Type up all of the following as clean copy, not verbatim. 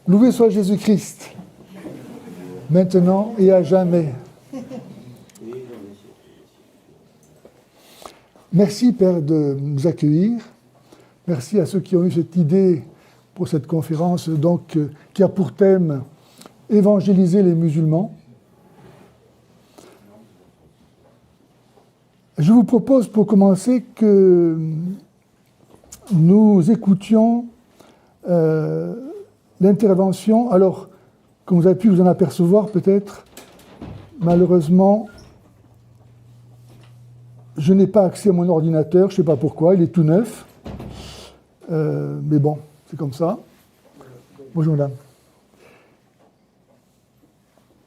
Loué soit Jésus-Christ, maintenant et à jamais. Merci, Père, de nous accueillir. Merci à ceux qui ont eu cette idée pour cette conférence, donc, qui a pour thème évangéliser les musulmans. Je vous propose, pour commencer, que nous écoutions l'intervention. Alors, comme vous avez pu vous en apercevoir, peut-être, malheureusement, je n'ai pas accès à mon ordinateur, je ne sais pas pourquoi, il est tout neuf. Mais bon, c'est comme ça. Bonjour, madame.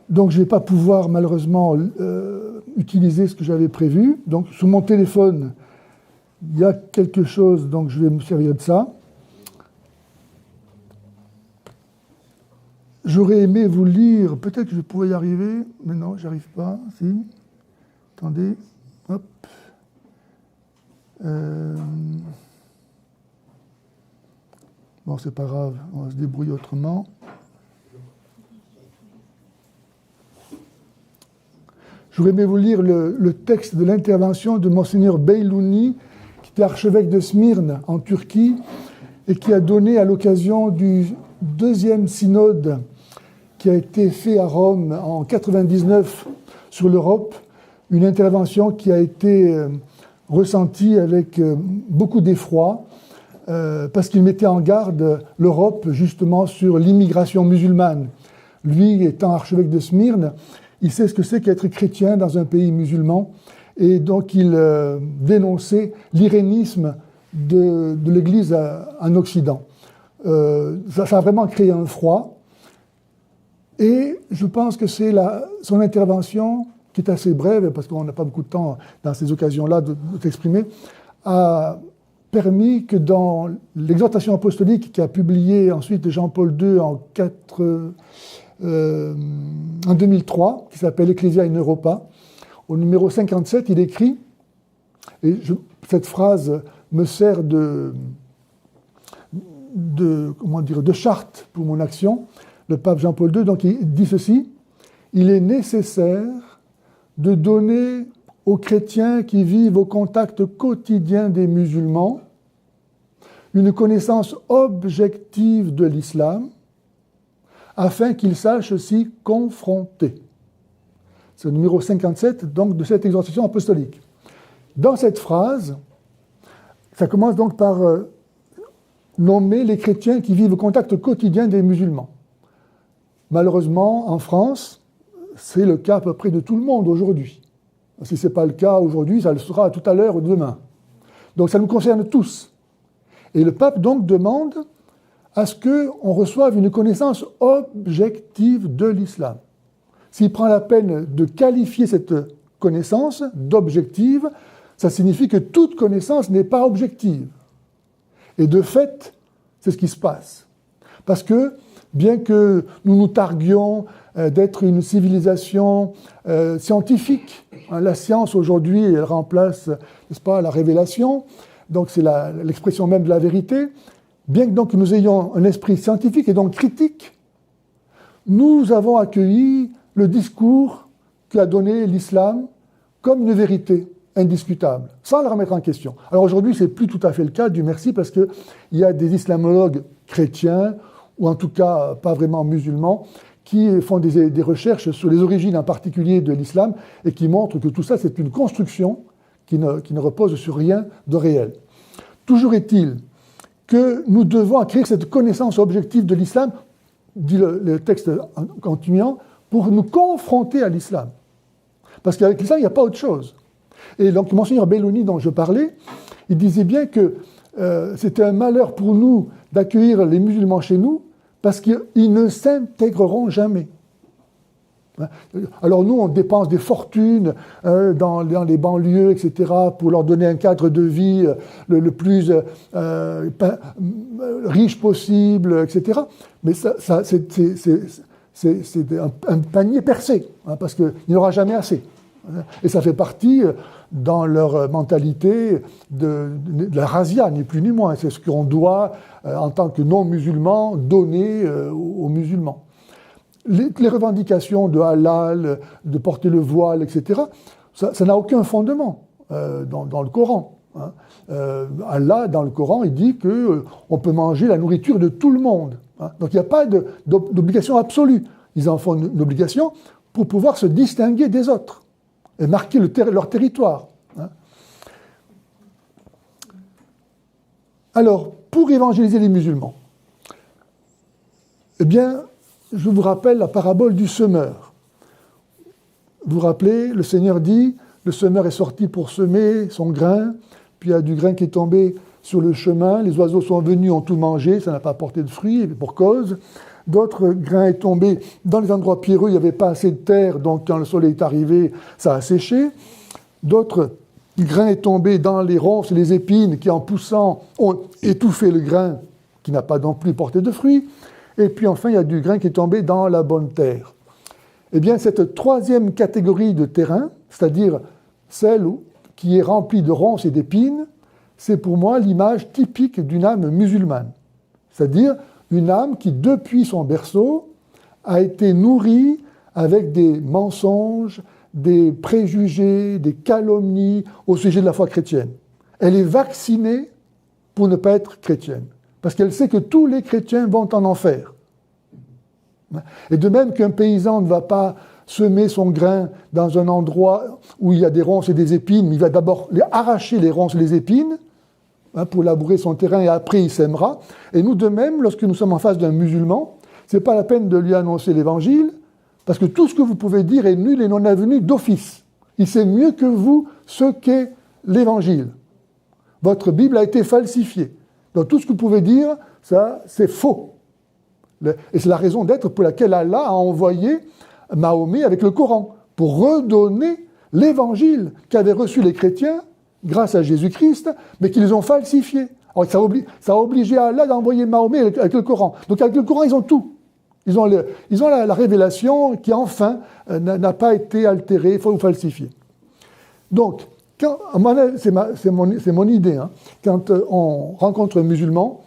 Donc, je ne vais pas pouvoir, malheureusement, utiliser ce que j'avais prévu. Donc, sur mon téléphone, il y a quelque chose, donc je vais me servir de ça. J'aurais aimé vous lire, peut-être que je pourrais y arriver, mais non, je n'y arrive pas. Si. Attendez, hop. Bon, c'est pas grave, on va se débrouiller autrement. J'aurais aimé vous lire le texte de l'intervention de Monseigneur Beylouni, qui était archevêque de Smyrne, en Turquie, et qui a donné à l'occasion du deuxième synode qui a été fait à Rome en 1999 sur l'Europe, une intervention qui a été ressentie avec beaucoup d'effroi, parce qu'il mettait en garde l'Europe justement sur l'immigration musulmane. Lui, étant archevêque de Smyrne, il sait ce que c'est qu'être chrétien dans un pays musulman, et donc il dénonçait l'irénisme de l'Église en Occident. Ça a vraiment créé un froid, et je pense que c'est son intervention, qui est assez brève, parce qu'on n'a pas beaucoup de temps dans ces occasions-là de s'exprimer, a permis que dans l'exhortation apostolique qu'a publiée ensuite Jean-Paul II en 2003, qui s'appelle Ecclesia in Europa, au numéro 57, il écrit, et cette phrase me sert de charte pour mon action, le pape Jean-Paul II, donc il dit ceci: il est nécessaire de donner aux chrétiens qui vivent au contact quotidien des musulmans une connaissance objective de l'islam afin qu'ils sachent s'y confronter. C'est le numéro 57 donc, de cette exhortation apostolique. Dans cette phrase, ça commence donc par nommer les chrétiens qui vivent au contact quotidien des musulmans. Malheureusement, en France, c'est le cas à peu près de tout le monde aujourd'hui. Si ce n'est pas le cas aujourd'hui, ça le sera tout à l'heure ou demain. Donc ça nous concerne tous. Et le pape donc demande à ce qu'on reçoive une connaissance objective de l'islam. S'il prend la peine de qualifier cette connaissance d'objective, ça signifie que toute connaissance n'est pas objective. Et de fait, c'est ce qui se passe. Parce que, bien que nous nous targuions d'être une civilisation scientifique, la science aujourd'hui, elle remplace, n'est-ce pas, la révélation, donc c'est l'expression même de la vérité. Bien que donc nous ayons un esprit scientifique et donc critique, nous avons accueilli le discours qu'a donné l'islam comme une vérité indiscutable, sans la remettre en question. Alors aujourd'hui, ce n'est plus tout à fait le cas, Dieu merci, parce qu'il y a des islamologues chrétiens, ou en tout cas pas vraiment musulmans, qui font des recherches sur les origines en particulier de l'islam et qui montrent que tout ça, c'est une construction qui ne repose sur rien de réel. Toujours est-il que nous devons acquérir cette connaissance objective de l'islam, dit le texte en continuant, pour nous confronter à l'islam. Parce qu'avec l'islam, il n'y a pas autre chose. Et donc, Monseigneur Beylouni, dont je parlais, il disait bien que c'était un malheur pour nous d'accueillir les musulmans chez nous, parce qu'ils ne s'intégreront jamais. Alors nous, on dépense des fortunes dans les banlieues, etc., pour leur donner un cadre de vie le plus riche possible, etc. Mais ça c'est un panier percé, parce qu'il n'y aura jamais assez. Et ça fait partie dans leur mentalité de la razzia, ni plus ni moins. C'est ce qu'on doit, en tant que non-musulmans, donner aux musulmans. Les revendications de halal, de porter le voile, etc., ça n'a aucun fondement dans le Coran. Hein. Allah, dans le Coran, il dit qu'on peut manger la nourriture de tout le monde. Hein. Donc il n'y a pas d'obligation absolue. Ils en font une obligation pour pouvoir se distinguer des autres et marquer leur territoire. Hein. Alors, pour évangéliser les musulmans, eh bien, je vous rappelle la parabole du semeur. Vous vous rappelez, le Seigneur dit, le semeur est sorti pour semer son grain, puis il y a du grain qui est tombé sur le chemin, les oiseaux sont venus, ont tout mangé, ça n'a pas apporté de fruits, et pour cause. D'autres grains est tombé dans les endroits pierreux, il n'y avait pas assez de terre, donc quand le soleil est arrivé, ça a séché. D'autres grains est tombé dans les ronces et les épines qui, en poussant, ont étouffé le grain qui n'a pas non plus porté de fruits. Et puis enfin, il y a du grain qui est tombé dans la bonne terre. Eh bien, cette troisième catégorie de terrain, c'est-à-dire celle qui est remplie de ronces et d'épines, c'est pour moi l'image typique d'une âme musulmane. C'est-à-dire une âme qui, depuis son berceau, a été nourrie avec des mensonges, des préjugés, des calomnies au sujet de la foi chrétienne. Elle est vaccinée pour ne pas être chrétienne, parce qu'elle sait que tous les chrétiens vont en enfer. Et de même qu'un paysan ne va pas semer son grain dans un endroit où il y a des ronces et des épines, mais il va d'abord arracher les ronces et les épines, pour labourer son terrain, et après il sèmera. Et nous, de même, lorsque nous sommes en face d'un musulman, ce n'est pas la peine de lui annoncer l'évangile, parce que tout ce que vous pouvez dire est nul et non avenu d'office. Il sait mieux que vous ce qu'est l'évangile. Votre Bible a été falsifiée. Donc tout ce que vous pouvez dire, ça, c'est faux. Et c'est la raison d'être pour laquelle Allah a envoyé Mahomet avec le Coran, pour redonner l'évangile qu'avaient reçu les chrétiens grâce à Jésus-Christ, mais qu'ils ont falsifié. Alors ça a obligé Allah d'envoyer Mahomet avec le Coran. Donc avec le Coran, ils ont tout. Ils ont la révélation qui, enfin, n'a pas été altérée ou falsifiée. Donc, c'est mon idée, hein, quand on rencontre un musulman,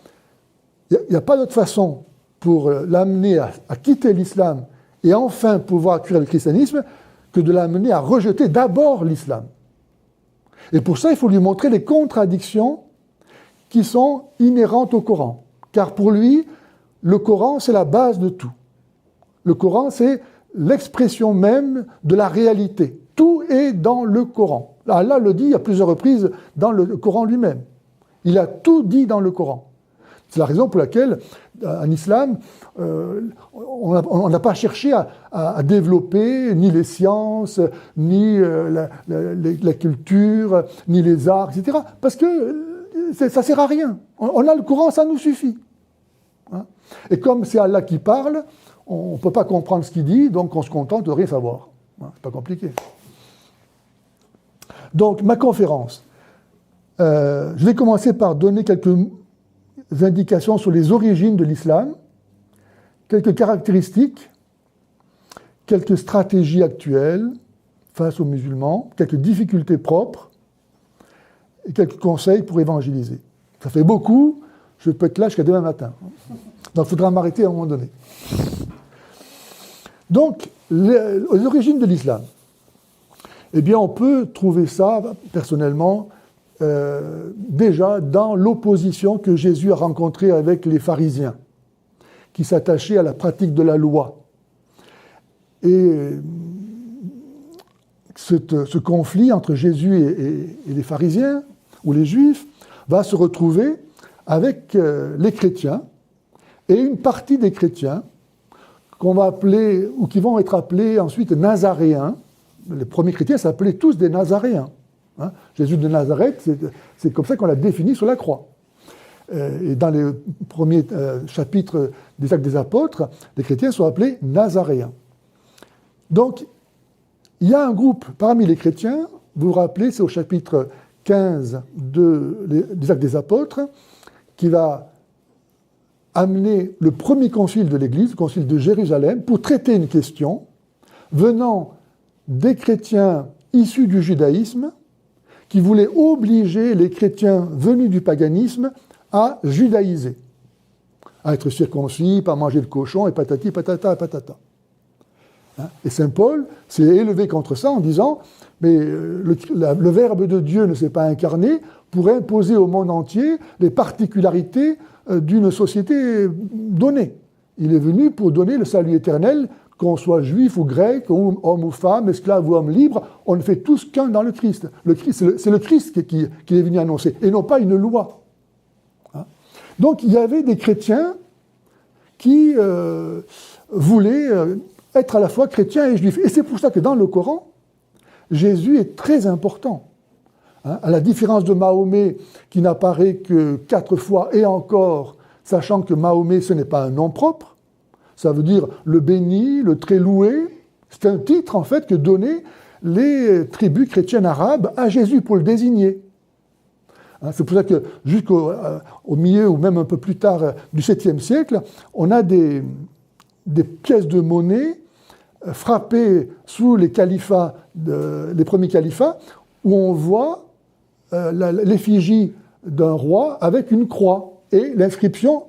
il n'y a pas d'autre façon pour l'amener à quitter l'islam et enfin pouvoir accueillir le christianisme que de l'amener à rejeter d'abord l'islam. Et pour ça, il faut lui montrer les contradictions qui sont inhérentes au Coran. Car pour lui, le Coran, c'est la base de tout. Le Coran, c'est l'expression même de la réalité. Tout est dans le Coran. Allah le dit à plusieurs reprises dans le Coran lui-même. Il a tout dit dans le Coran. C'est la raison pour laquelle, en islam, on n'a pas cherché à développer ni les sciences, ni la culture, ni les arts, etc. Parce que ça ne sert à rien. On a le Coran, ça nous suffit. Hein? Et comme c'est Allah qui parle, on ne peut pas comprendre ce qu'il dit, donc on se contente de rien savoir. Hein? C'est pas compliqué. Donc, ma conférence. Je vais commencer par donner quelques indications sur les origines de l'islam, quelques caractéristiques, quelques stratégies actuelles face aux musulmans, quelques difficultés propres et quelques conseils pour évangéliser. Ça fait beaucoup, je peux être là jusqu'à demain matin. Donc il faudra m'arrêter à un moment donné. Donc, les origines de l'islam. Eh bien, on peut trouver ça, personnellement, déjà dans l'opposition que Jésus a rencontrée avec les pharisiens, qui s'attachaient à la pratique de la loi. Et ce conflit entre Jésus et les pharisiens, ou les juifs, va se retrouver avec les chrétiens, et une partie des chrétiens, qu'on va appeler, ou qui vont être appelés ensuite nazaréens. Les premiers chrétiens s'appelaient tous des nazaréens. Hein? Jésus de Nazareth, c'est comme ça qu'on l'a défini sur la croix. Et dans les premiers chapitres des Actes des Apôtres, les chrétiens sont appelés nazaréens. Donc, il y a un groupe parmi les chrétiens, vous vous rappelez, c'est au chapitre 15 des Actes des Apôtres, qui va amener le premier concile de l'Église, le concile de Jérusalem, pour traiter une question venant des chrétiens issus du judaïsme qui voulait obliger les chrétiens venus du paganisme à judaïser, à être circoncis, pas manger de cochon, et patati, patata, patata. Et saint Paul s'est élevé contre ça en disant « Mais le Verbe de Dieu ne s'est pas incarné pour imposer au monde entier les particularités d'une société donnée. Il est venu pour donner le salut éternel, qu'on soit juif ou grec, homme ou femme, esclave ou homme libre, on ne fait tous qu'un dans le Christ. C'est le Christ qui est venu annoncer, et non pas une loi. » Donc il y avait des chrétiens qui voulaient être à la fois chrétiens et juifs. Et c'est pour ça que dans le Coran, Jésus est très important. À la différence de Mahomet, qui n'apparaît que 4 fois, et encore, sachant que Mahomet, ce n'est pas un nom propre, ça veut dire le béni, le très loué. C'est un titre, en fait, que donnaient les tribus chrétiennes arabes à Jésus pour le désigner. C'est pour ça que jusqu'au milieu, ou même un peu plus tard du 7e siècle, on a des pièces de monnaie frappées sous les califats, les premiers califats, où on voit l'effigie d'un roi avec une croix et l'inscription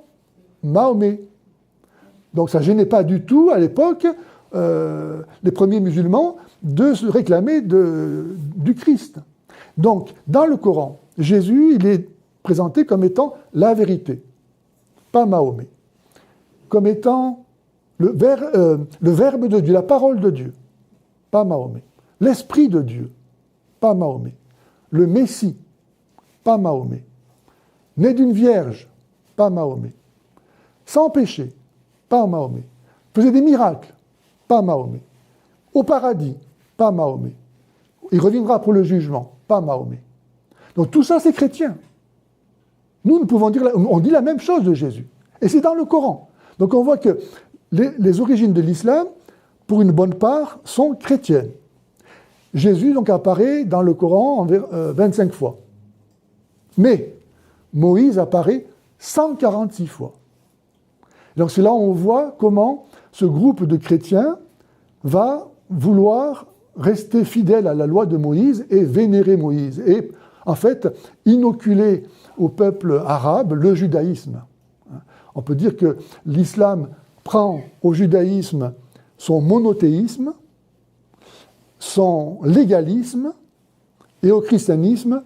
Mahomet. Donc ça ne gênait pas du tout à l'époque les premiers musulmans de se réclamer du Christ. Donc dans le Coran, Jésus, il est présenté comme étant la vérité, pas Mahomet, comme étant le Verbe de Dieu, la parole de Dieu, pas Mahomet, l'Esprit de Dieu, pas Mahomet, le Messie, pas Mahomet, né d'une vierge, pas Mahomet, sans péché, pas Mahomet, faisait des miracles, pas Mahomet, au paradis, pas Mahomet, il reviendra pour le jugement, pas Mahomet. Donc tout ça, c'est chrétien. Nous pouvons dire, on dit la même chose de Jésus. Et c'est dans le Coran. Donc on voit que les origines de l'islam, pour une bonne part, sont chrétiennes. Jésus donc apparaît dans le Coran 25 fois. Mais Moïse apparaît 146 fois. Donc c'est là où on voit comment ce groupe de chrétiens va vouloir rester fidèle à la loi de Moïse et vénérer Moïse. Et en fait, inoculer au peuple arabe le judaïsme. On peut dire que l'islam prend au judaïsme son monothéisme, son légalisme, et au christianisme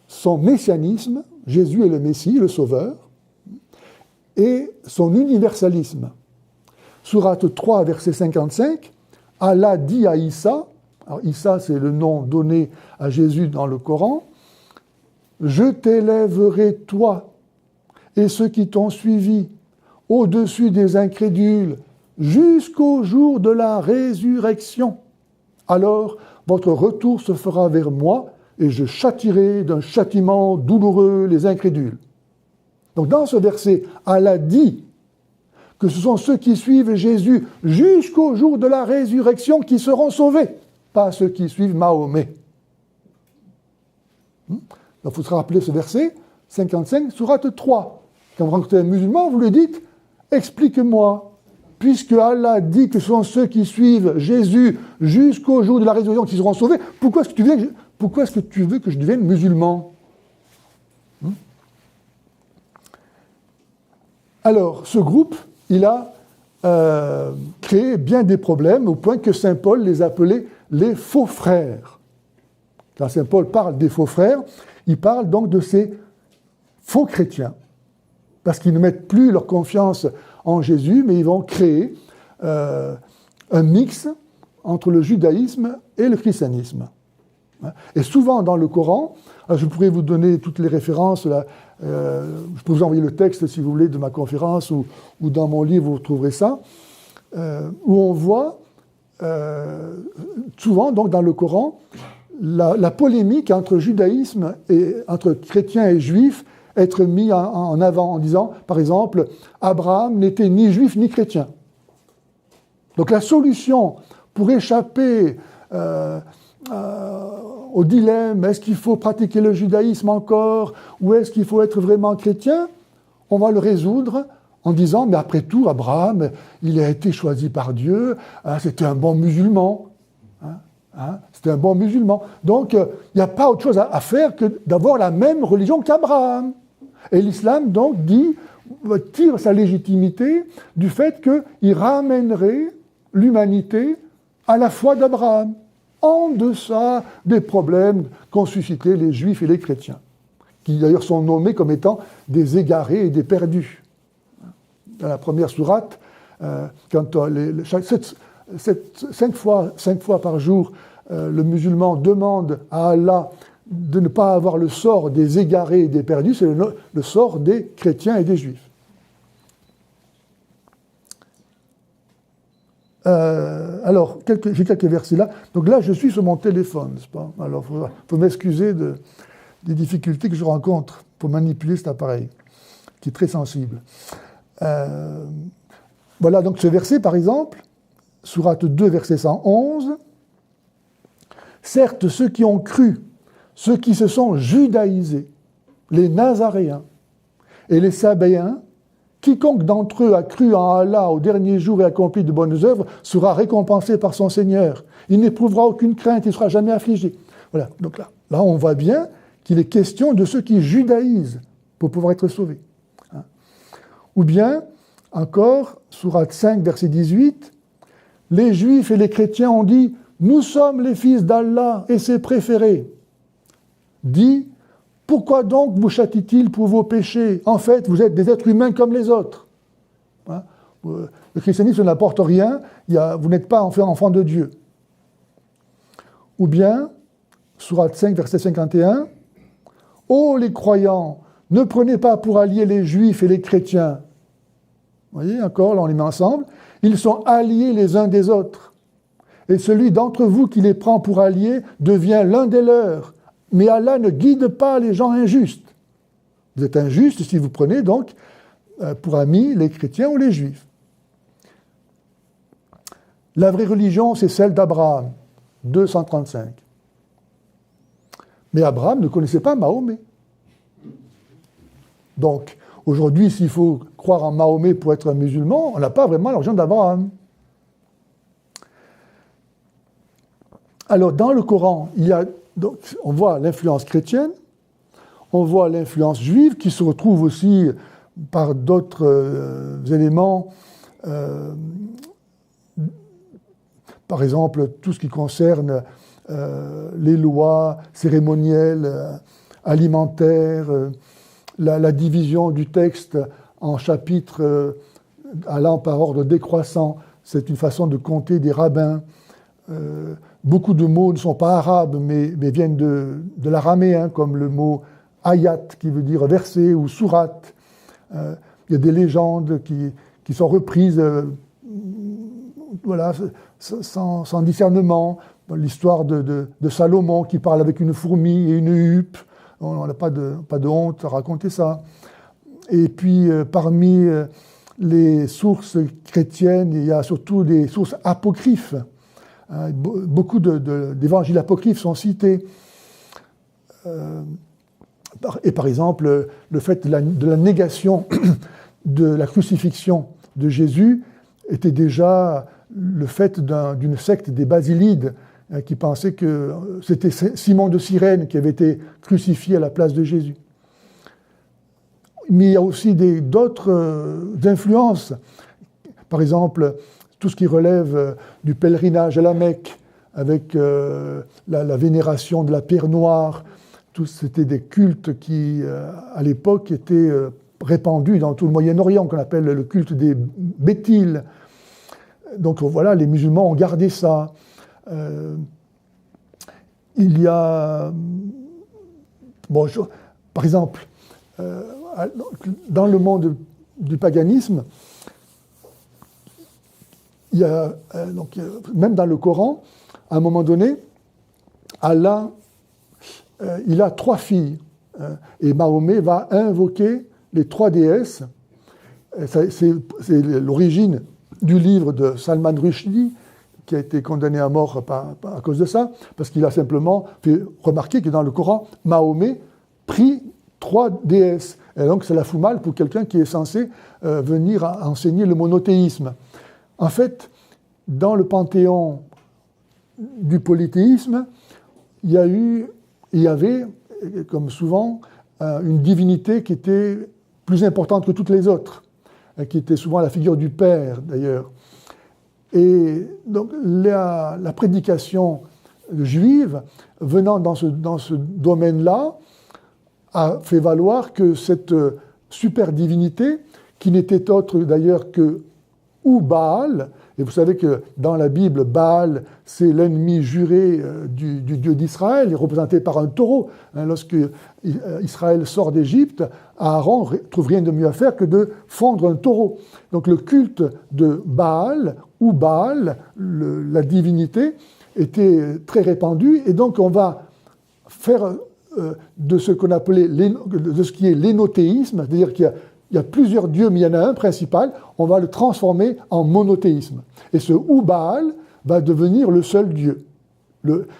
son messianisme, Jésus est le Messie, le Sauveur, et son universalisme. Sourate 3, verset 55, Allah dit à Issa, alors Issa c'est le nom donné à Jésus dans le Coran, « Je t'élèverai toi et ceux qui t'ont suivi au-dessus des incrédules jusqu'au jour de la résurrection. Alors votre retour se fera vers moi et je châtierai d'un châtiment douloureux les incrédules. » Donc dans ce verset, Allah dit que ce sont ceux qui suivent Jésus jusqu'au jour de la résurrection qui seront sauvés, pas ceux qui suivent Mahomet. Donc il faut se rappeler ce verset, 55, sourate 3. Quand vous rencontrez un musulman, vous lui dites « Explique-moi, puisque Allah dit que ce sont ceux qui suivent Jésus jusqu'au jour de la résurrection qui seront sauvés, pourquoi est-ce que tu veux que je devienne musulman ?» Alors, ce groupe, il a créé bien des problèmes, au point que saint Paul les appelait les faux frères. Quand saint Paul parle des faux frères, il parle donc de ces faux chrétiens, parce qu'ils ne mettent plus leur confiance en Jésus, mais ils vont créer un mix entre le judaïsme et le christianisme. Et souvent dans le Coran, je pourrais vous donner toutes les références, je peux vous envoyer le texte si vous voulez de ma conférence ou dans mon livre vous trouverez ça, où on voit souvent donc dans le Coran la polémique entre judaïsme et entre chrétiens et juifs être mis en avant en disant, par exemple, Abraham n'était ni juif ni chrétien. Donc la solution pour échapper au dilemme, est-ce qu'il faut pratiquer le judaïsme encore ou est-ce qu'il faut être vraiment chrétien, on va le résoudre en disant, mais après tout, Abraham, il a été choisi par Dieu, c'était un bon musulman. Hein, c'était un bon musulman. Donc, il n'y a pas autre chose à faire que d'avoir la même religion qu'Abraham. Et l'islam, donc, tire sa légitimité du fait qu'il ramènerait l'humanité à la foi d'Abraham, en deçà des problèmes qu'ont suscités les juifs et les chrétiens, qui d'ailleurs sont nommés comme étant des égarés et des perdus. Dans la première sourate, quand cinq fois par jour, le musulman demande à Allah de ne pas avoir le sort des égarés et des perdus, c'est le sort des chrétiens et des juifs. Alors, j'ai quelques versets là. Donc là, je suis sur mon téléphone, n'est-ce pas? Alors, il faut m'excuser des difficultés que je rencontre pour manipuler cet appareil, qui est très sensible. Voilà, donc ce verset, par exemple, sourate 2, verset 111. Certes, ceux qui ont cru, ceux qui se sont judaïsés, les Nazaréens et les Sabéens, quiconque d'entre eux a cru en Allah au dernier jour et accompli de bonnes œuvres sera récompensé par son Seigneur. Il n'éprouvera aucune crainte, il ne sera jamais affligé. Voilà, donc là, on voit bien qu'il est question de ceux qui judaïsent pour pouvoir être sauvés. Hein. Ou bien, encore, sourate 5, verset 18, les Juifs et les chrétiens ont dit « Nous sommes les fils d'Allah et ses préférés ». Dit « Pourquoi donc vous châtie-t-il pour vos péchés? En fait, vous êtes des êtres humains comme les autres. Hein? Le christianisme n'apporte rien, vous n'êtes pas enfant de Dieu. » Ou bien, sourate 5, verset 51, « Ô les croyants, ne prenez pas pour alliés les Juifs et les chrétiens. » Vous voyez, encore, là on les met ensemble. Ils sont alliés les uns des autres. Et celui d'entre vous qui les prend pour alliés devient l'un des leurs. Mais Allah ne guide pas les gens injustes. Vous êtes injustes si vous prenez donc pour amis les chrétiens ou les juifs. La vraie religion, c'est celle d'Abraham, 235. Mais Abraham ne connaissait pas Mahomet. Donc, aujourd'hui, s'il faut croire en Mahomet pour être un musulman, on n'a pas vraiment la religion d'Abraham. Alors, dans le Coran, donc, on voit l'influence chrétienne, on voit l'influence juive qui se retrouve aussi par d'autres éléments, par exemple tout ce qui concerne les lois cérémonielles, alimentaires, la division du texte en chapitres allant par ordre décroissant, c'est une façon de compter des rabbins. Beaucoup de mots ne sont pas arabes, mais viennent de l'araméen, comme le mot ayat, qui veut dire verset, ou sourate. Il y a des légendes qui sont reprises voilà, sans discernement. L'histoire de Salomon qui parle avec une fourmi et une huppe. On n'a pas de honte à raconter ça. Et puis, parmi les sources chrétiennes, il y a surtout des sources apocryphes. Beaucoup d'évangiles apocryphes sont cités. Et par exemple, le fait de la négation de la crucifixion de Jésus était déjà le fait d'une secte des Basilides qui pensait que c'était Simon de Cyrène qui avait été crucifié à la place de Jésus. Mais il y a aussi d'autres influences. Par exemple, tout ce qui relève du pèlerinage à la Mecque, avec la vénération de la pierre noire. C'était des cultes qui, à l'époque, étaient répandus dans tout le Moyen-Orient, qu'on appelle le culte des Béthiles. Donc voilà, les musulmans ont gardé ça. Il y a, par exemple, dans le monde du paganisme, il y a, même dans le Coran, à un moment donné, Allah, il a 3 filles, et Mahomet va invoquer les 3 déesses. C'est l'origine du livre de Salman Rushdie, qui a été condamné à mort à cause de ça, parce qu'il a simplement fait remarquer que dans le Coran, Mahomet prie 3 déesses. Et donc, ça la fout mal pour quelqu'un qui est censé venir enseigner le monothéisme. En fait, dans le panthéon du polythéisme, il y avait, comme souvent, une divinité qui était plus importante que toutes les autres, qui était souvent la figure du Père, d'ailleurs. Et donc, la prédication juive, venant dans ce domaine-là, a fait valoir que cette super divinité, qui n'était autre d'ailleurs que ou Baal, et vous savez que dans la Bible, Baal, c'est l'ennemi juré du Dieu d'Israël, il est représenté par un taureau. Lorsque Israël sort d'Égypte, Aaron ne trouve rien de mieux à faire que de fondre un taureau. Donc le culte de Baal, ou Baal, la divinité, était très répandu, et donc on va faire de ce qu'on appelait, de ce qui est l'énothéisme, c'est-à-dire qu'il y a plusieurs dieux, mais il y en a un principal, on va le transformer en monothéisme. Et ce ou Baal va devenir le seul Dieu.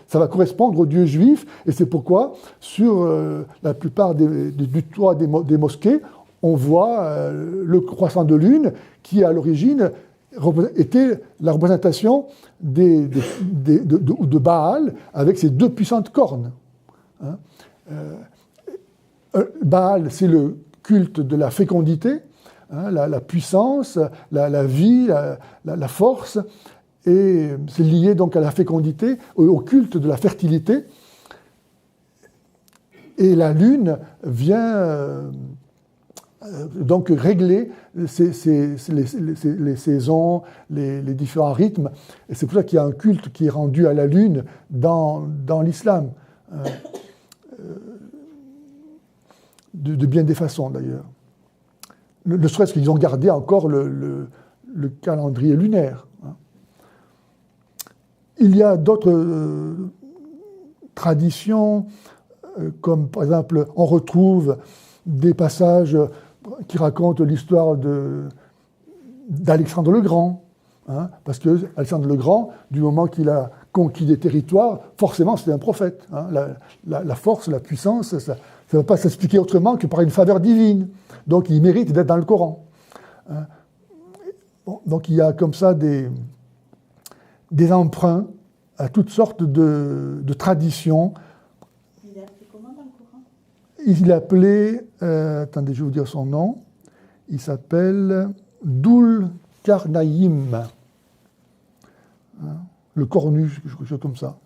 Ça va correspondre au Dieu juif, et c'est pourquoi, sur la plupart du toit des mosquées, on voit le croissant de lune, qui à l'origine était la représentation de Baal, avec ses deux puissantes cornes. Hein. Baal, c'est le culte de la fécondité, hein, la puissance, la vie, la force, et c'est lié donc à la fécondité, au culte de la fertilité. Et la lune vient donc régler les saisons, les différents rythmes. Et c'est pour ça qu'il y a un culte qui est rendu à la lune dans l'islam, de bien des façons d'ailleurs. Ne serait-ce qu'ils ont gardé encore le calendrier lunaire. Il y a d'autres traditions, comme par exemple, on retrouve des passages qui racontent l'histoire d'Alexandre le Grand, hein, parce que Alexandre le Grand, du moment qu'il a conquis des territoires, forcément c'était un prophète. Hein, la force, la puissance, ça ne va pas s'expliquer autrement que par une faveur divine. Donc il mérite d'être dans le Coran. Hein. Bon, donc il y a comme ça des emprunts à toutes sortes de traditions. Il est appelé comment dans le Coran ? Il est appelé, attendez, je vais vous dire son nom, il s'appelle Dhul Qarnaym, hein, le cornu, quelque chose comme ça.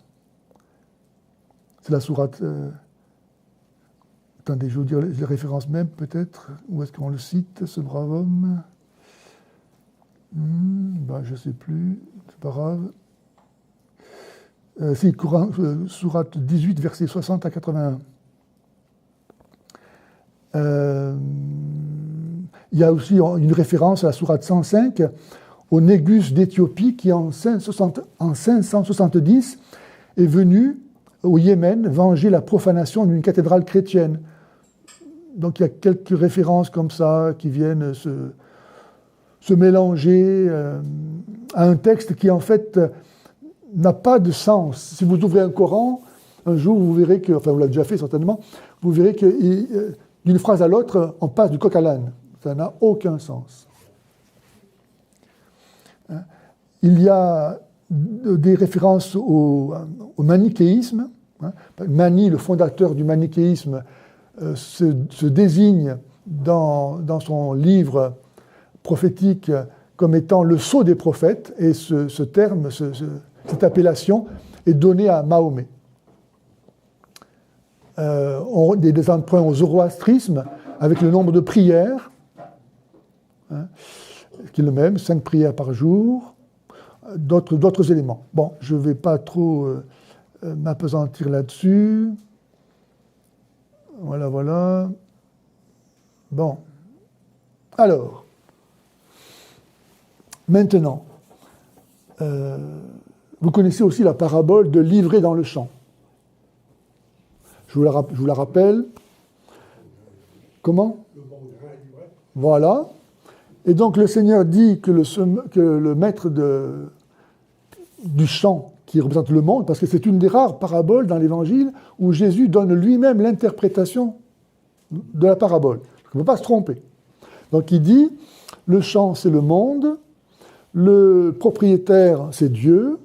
C'est la sourate. Attendez, je vais vous dire les références même, peut-être. Où est-ce qu'on le cite, ce brave homme ? Je ne sais plus, c'est pas grave. C'est Coran, sourate 18, versets 60 à 81. Il y a aussi une référence à la sourate 105, au Négus d'Éthiopie, qui en 570 est venu au Yémen venger la profanation d'une cathédrale chrétienne. Donc il y a quelques références comme ça qui viennent se mélanger à un texte qui en fait n'a pas de sens. Si vous ouvrez un Coran, un jour vous verrez que, enfin vous l'avez déjà fait certainement, vous verrez que d'une phrase à l'autre, on passe du coq à l'âne. Ça n'a aucun sens. Il y a des références au manichéisme. Mani, le fondateur du manichéisme, se désigne dans son livre prophétique comme étant le sceau des prophètes, et ce terme, cette appellation est donnée à Mahomet. On a des emprunts au zoroastrisme avec le nombre de prières, hein, qui est le même, 5 prières par jour, d'autres éléments. Bon, je ne vais pas trop m'appesantir là-dessus. Voilà. Bon. Alors, maintenant, vous connaissez aussi la parabole de l'ivraie dans le champ. Je vous la rappelle. Comment ? Voilà. Et donc le Seigneur dit que le maître du champ, qui représente le monde, parce que c'est une des rares paraboles dans l'Évangile où Jésus donne lui-même l'interprétation de la parabole. On ne peut pas se tromper. Donc il dit, le champ c'est le monde, le propriétaire c'est Dieu,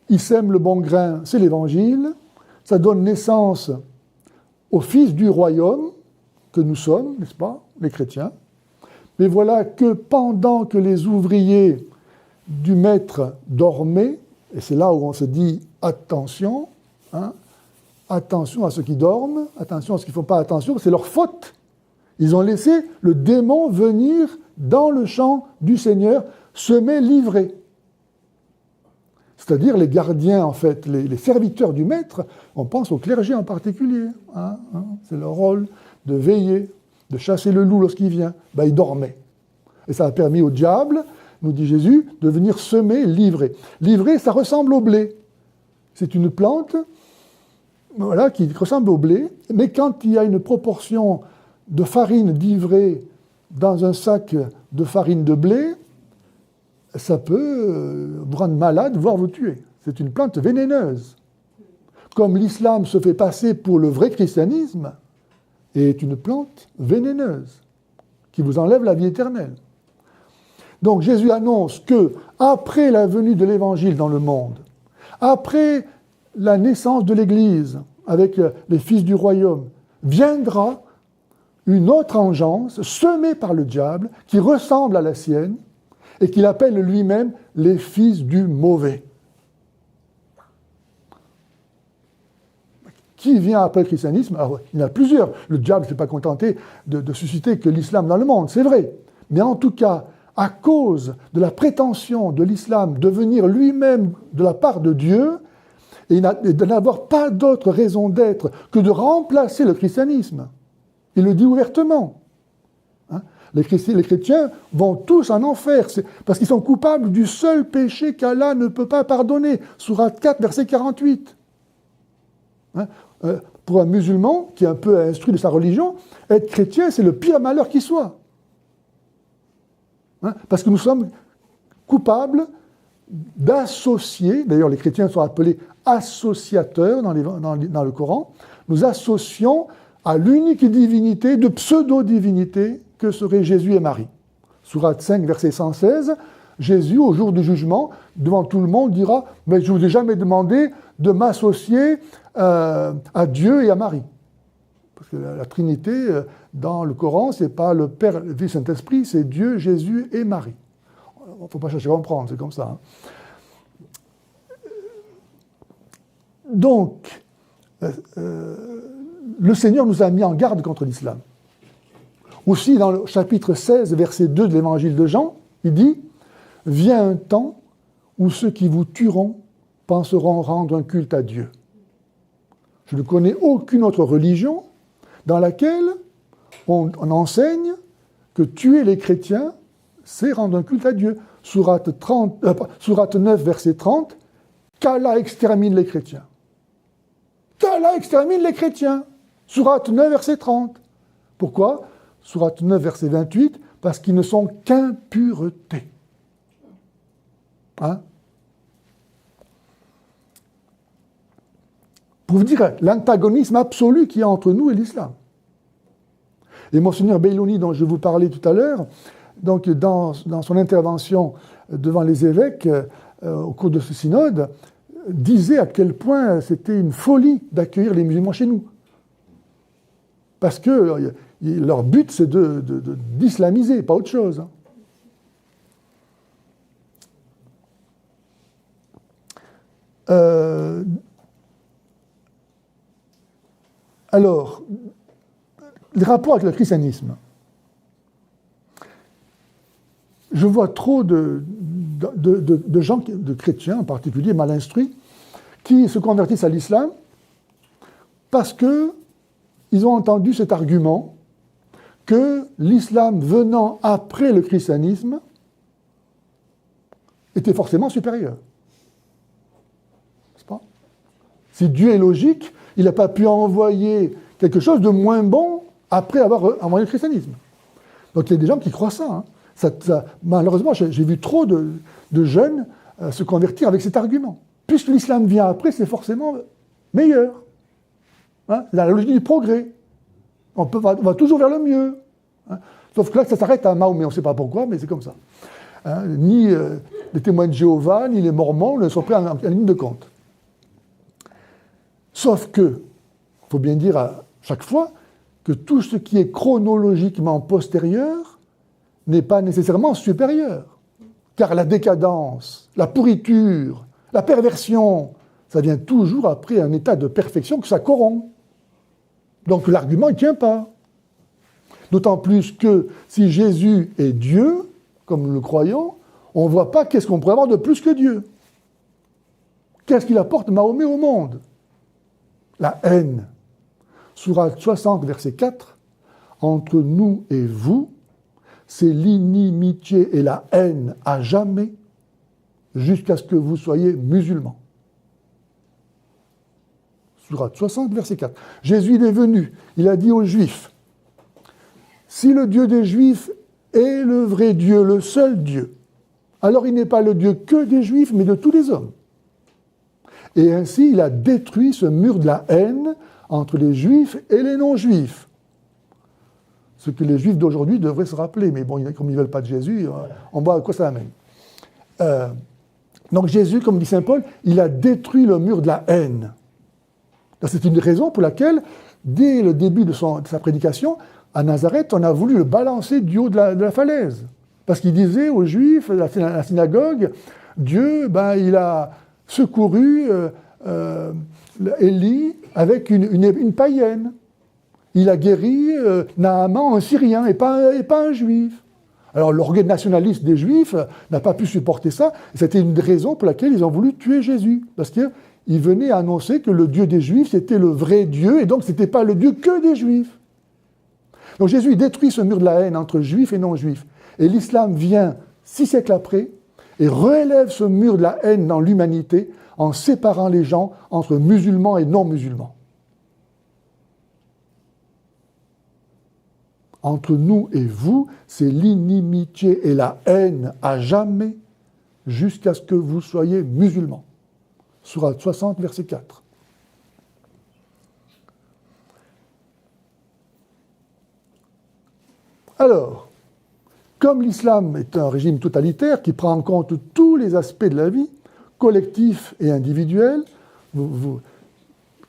il sème le bon grain, c'est l'Évangile, ça donne naissance au Fils du royaume que nous sommes, n'est-ce pas, les chrétiens. Mais voilà que pendant que les ouvriers du maître dormaient, et c'est là où on se dit attention, attention à ceux qui dorment, attention à ceux qui ne font pas attention, c'est leur faute. Ils ont laissé le démon venir dans le champ du Seigneur, semer, livrer. C'est-à-dire les gardiens, en fait, les serviteurs du maître, on pense au clergé en particulier. C'est leur rôle de veiller, de chasser le loup lorsqu'il vient. Ils dormaient. Et ça a permis au diable, nous dit Jésus, de venir semer, livrer. Livrer, ça ressemble au blé. C'est une plante qui ressemble au blé, mais quand il y a une proportion de farine d'ivrée dans un sac de farine de blé, ça peut vous rendre malade, voire vous tuer. C'est une plante vénéneuse. Comme l'islam se fait passer pour le vrai christianisme, est une plante vénéneuse qui vous enlève la vie éternelle. Donc Jésus annonce que, après la venue de l'Évangile dans le monde, après la naissance de l'Église avec les fils du royaume, viendra une autre engeance semée par le diable qui ressemble à la sienne et qu'il appelle lui-même les fils du mauvais. Qui vient après le christianisme? Alors, il y en a plusieurs. Le diable ne s'est pas contenté de susciter que l'islam dans le monde, c'est vrai. Mais en tout cas, à cause de la prétention de l'islam de venir lui-même de la part de Dieu, et de n'avoir pas d'autre raison d'être que de remplacer le christianisme. Il le dit ouvertement. Les chrétiens vont tous en enfer, parce qu'ils sont coupables du seul péché qu'Allah ne peut pas pardonner. Sourate 4, verset 48. Pour un musulman qui est un peu instruit de sa religion, être chrétien, c'est le pire malheur qui soit. Parce que nous sommes coupables d'associer, d'ailleurs les chrétiens sont appelés associateurs dans le Coran, nous associons à l'unique divinité, de pseudo-divinité, que seraient Jésus et Marie. Sourate 5, verset 116, Jésus, au jour du jugement, devant tout le monde, dira « Mais je ne vous ai jamais demandé de m'associer à Dieu et à Marie. » Parce que la Trinité, dans le Coran, ce n'est pas le Père, le Fils, Saint-Esprit, c'est Dieu, Jésus et Marie. Il ne faut pas chercher à comprendre, c'est comme ça. Donc, le Seigneur nous a mis en garde contre l'islam. Aussi, dans le chapitre 16, verset 2 de l'évangile de Jean, il dit « Vient un temps où ceux qui vous tueront penseront rendre un culte à Dieu. » Je ne connais aucune autre religion dans laquelle on enseigne que tuer les chrétiens, c'est rendre un culte à Dieu. Sourate 9, verset 30, « Qu'Allah extermine les chrétiens. » Qu'Allah extermine les chrétiens. Sourate 9, verset 30. Pourquoi? Sourate 9, verset 28, parce qu'ils ne sont qu'impureté. Pour vous dire l'antagonisme absolu qu'il y a entre nous et l'islam. Et Monseigneur Beilouni, dont je vous parlais tout à l'heure, donc dans son intervention devant les évêques au cours de ce synode, disait à quel point c'était une folie d'accueillir les musulmans chez nous. Parce que leur but, c'est d'islamiser, pas autre chose. Alors, les rapports avec le christianisme. Je vois trop de gens, de chrétiens en particulier, mal instruits, qui se convertissent à l'islam parce qu'ils ont entendu cet argument que l'islam venant après le christianisme était forcément supérieur. N'est-ce pas? Si Dieu est logique, il n'a pas pu envoyer quelque chose de moins bon après avoir envoyé le christianisme. Donc il y a des gens qui croient ça. Malheureusement, j'ai vu trop de jeunes se convertir avec cet argument. Puisque l'islam vient après, c'est forcément meilleur. C'est la logique du progrès. On va toujours vers le mieux. Sauf que là, ça s'arrête à Mahomet, on ne sait pas pourquoi, mais c'est comme ça. hein, ni les témoins de Jéhovah, ni les Mormons ne sont pris en ligne de compte. Sauf que, il faut bien dire à chaque fois, que tout ce qui est chronologiquement postérieur n'est pas nécessairement supérieur. Car la décadence, la pourriture, la perversion, ça vient toujours après un état de perfection que ça corrompt. Donc l'argument ne tient pas. D'autant plus que si Jésus est Dieu, comme nous le croyons, on ne voit pas qu'est-ce qu'on pourrait avoir de plus que Dieu. Qu'est-ce qu'il apporte Mahomet au monde? La haine. Sourate 60, verset 4. Entre nous et vous, c'est l'inimitié et la haine à jamais, jusqu'à ce que vous soyez musulmans. Sourate 60, verset 4. Jésus il est venu, il a dit aux Juifs, si le Dieu des Juifs est le vrai Dieu, le seul Dieu, alors il n'est pas le Dieu que des Juifs, mais de tous les hommes. Et ainsi, il a détruit ce mur de la haine entre les Juifs et les non-Juifs. Ce que les Juifs d'aujourd'hui devraient se rappeler, mais bon, comme ils ne veulent pas de Jésus, on voit à quoi ça amène. Donc Jésus, comme dit saint Paul, il a détruit le mur de la haine. C'est une raison pour laquelle, dès le début de sa prédication, à Nazareth, on a voulu le balancer du haut de la falaise. Parce qu'il disait aux Juifs, à la synagogue, Dieu, il a secouru Élie avec une païenne. Il a guéri Naaman, un Syrien, et pas un Juif. Alors l'orgueil nationaliste des Juifs n'a pas pu supporter ça. C'était une des raisons pour laquelle ils ont voulu tuer Jésus. Parce qu'il venait annoncer que le Dieu des Juifs, c'était le vrai Dieu, et donc ce n'était pas le Dieu que des Juifs. Donc Jésus détruit ce mur de la haine entre Juifs et non-Juifs. Et l'islam vient 6 siècles après et relève ce mur de la haine dans l'humanité en séparant les gens entre musulmans et non-musulmans. Entre nous et vous, c'est l'inimitié et la haine à jamais, jusqu'à ce que vous soyez musulmans. Sourate 60, verset 4. Alors, comme l'islam est un régime totalitaire qui prend en compte tous les aspects de la vie, collectifs et individuels,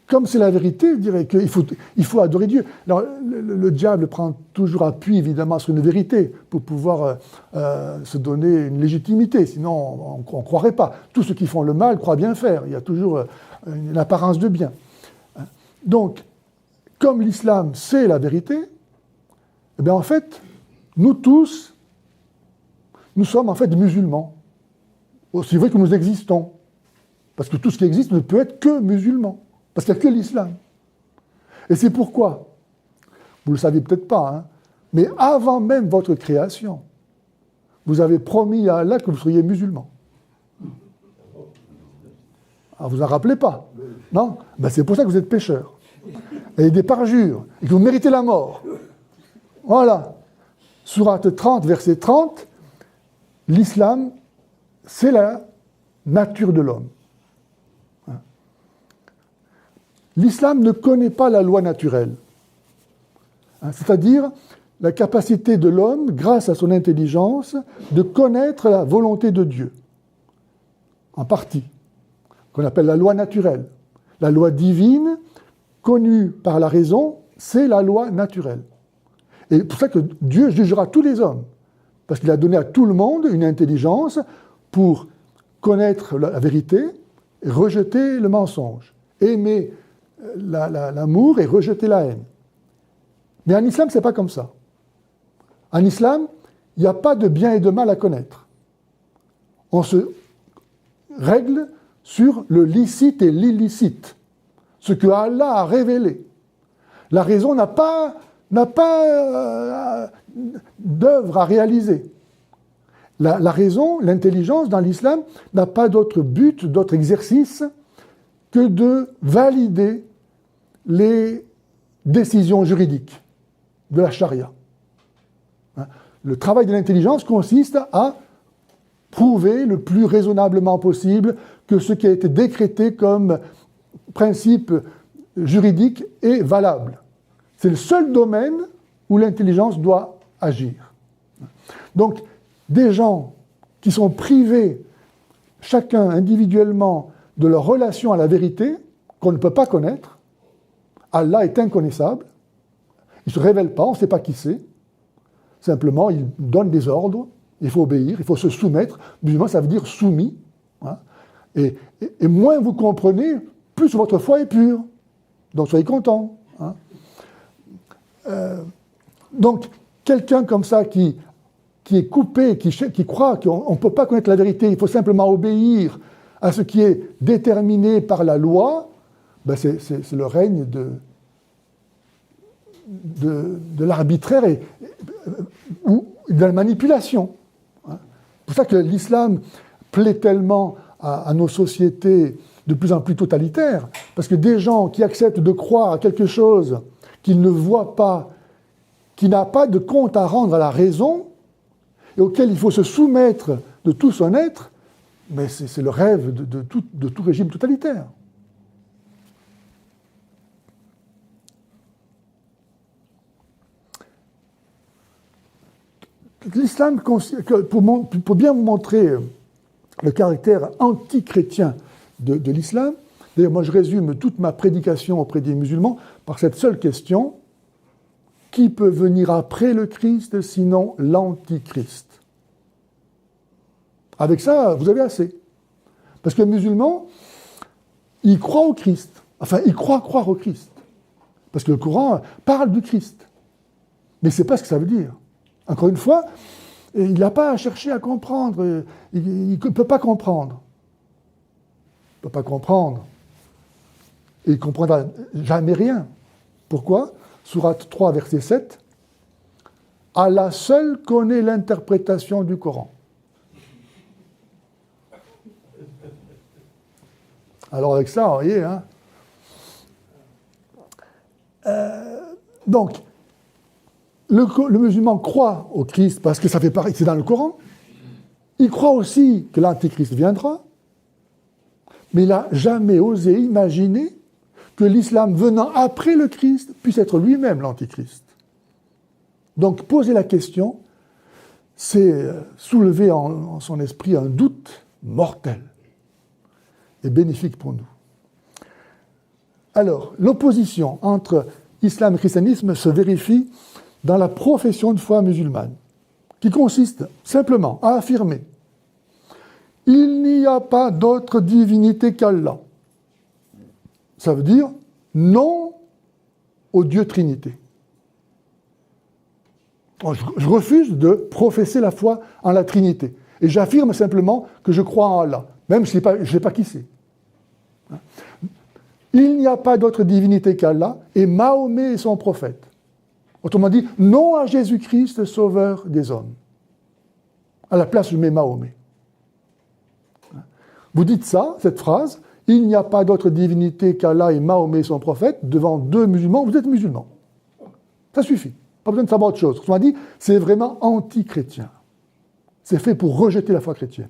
comme c'est la vérité, je dirais qu'il faut adorer Dieu. Alors, le diable prend toujours appui, évidemment, sur une vérité pour pouvoir se donner une légitimité. Sinon, on ne croirait pas. Tous ceux qui font le mal croient bien faire. Il y a toujours une apparence de bien. Donc, comme l'islam, c'est la vérité, eh bien, en fait, nous tous, nous sommes en fait musulmans. Aussi vrai que nous existons. Parce que tout ce qui existe ne peut être que musulman. Parce qu'il n'y a que l'islam. Et c'est pourquoi, vous ne le savez peut-être pas, hein, mais avant même votre création, vous avez promis à Allah que vous seriez musulman. Alors vous n'en rappelez pas, non? C'est pour ça que vous êtes pécheurs. Et des parjures, et que vous méritez la mort. Voilà. Sourate 30, verset 30, l'islam, c'est la nature de l'homme. L'islam ne connaît pas la loi naturelle, c'est-à-dire la capacité de l'homme, grâce à son intelligence, de connaître la volonté de Dieu, en partie, qu'on appelle la loi naturelle. La loi divine, connue par la raison, c'est la loi naturelle. Et c'est pour ça que Dieu jugera tous les hommes, parce qu'il a donné à tout le monde une intelligence pour connaître la vérité et rejeter le mensonge, aimer l'amour et rejeter la haine. Mais en islam, ce n'est pas comme ça. En islam, il n'y a pas de bien et de mal à connaître. On se règle sur le licite et l'illicite, ce que Allah a révélé. La raison n'a pas d'œuvre à réaliser. La raison, l'intelligence dans l'islam n'a pas d'autre but, d'autre exercice que de valider les décisions juridiques de la charia. Le travail de l'intelligence consiste à prouver le plus raisonnablement possible que ce qui a été décrété comme principe juridique est valable. C'est le seul domaine où l'intelligence doit agir. Donc, des gens qui sont privés, chacun individuellement, de leur relation à la vérité, qu'on ne peut pas connaître. Allah est inconnaissable. Il ne se révèle pas, on ne sait pas qui c'est. Simplement, il donne des ordres, il faut obéir, il faut se soumettre. Musulman, ça veut dire soumis. Hein. Et moins vous comprenez, plus votre foi est pure. Donc soyez contents. Hein. Donc, quelqu'un comme ça qui est coupé, qui croit qu'on ne peut pas connaître la vérité, il faut simplement obéir à ce qui est déterminé par la loi, ben c'est le règne de l'arbitraire ou de la manipulation. Hein. C'est pour ça que l'islam plaît tellement à nos sociétés de plus en plus totalitaires, parce que des gens qui acceptent de croire à quelque chose qu'ils ne voient pas, qui n'a pas de compte à rendre à la raison, et auquel il faut se soumettre de tout son être, mais c'est le rêve de tout régime totalitaire. L'islam, pour bien vous montrer le caractère anti-chrétien de l'islam, d'ailleurs moi je résume toute ma prédication auprès des musulmans par cette seule question: qui peut venir après le Christ sinon l'antichrist? Avec ça, vous avez assez. Parce que le musulman, il croit au Christ. Enfin, il croit croire au Christ. Parce que le Coran parle du Christ. Mais il ne sait pas ce que ça veut dire. Encore une fois, il n'a pas à chercher à comprendre. Il ne peut pas comprendre. Il ne peut pas comprendre. Et il ne comprendra jamais rien. Pourquoi ? Sourate 3, verset 7. Allah seul connaît l'interprétation du Coran. Alors avec ça, vous voyez, hein. Donc, le musulman croit au Christ parce que ça fait pareil, c'est dans le Coran. Il croit aussi que l'Antéchrist viendra, mais il n'a jamais osé imaginer que l'islam venant après le Christ puisse être lui-même l'Antéchrist. Donc poser la question, c'est soulever en son esprit un doute mortel et bénéfique pour nous. Alors, l'opposition entre islam et christianisme se vérifie dans la profession de foi musulmane, qui consiste simplement à affirmer « Il n'y a pas d'autre divinité qu'Allah ». Ça veut dire non au Dieu Trinité. Je refuse de professer la foi en la Trinité. Et j'affirme simplement que je crois en Allah, même si je ne sais pas qui c'est. Il n'y a pas d'autre divinité qu'Allah, et Mahomet est son prophète. Autrement dit, non à Jésus-Christ, sauveur des hommes. À la place, je mets Mahomet. Vous dites ça, cette phrase, il n'y a pas d'autre divinité qu'Allah et Mahomet son prophète, devant deux musulmans, vous êtes musulmans. Ça suffit. Pas besoin de savoir autre chose. Autrement dit, c'est vraiment anti-chrétien. C'est fait pour rejeter la foi chrétienne.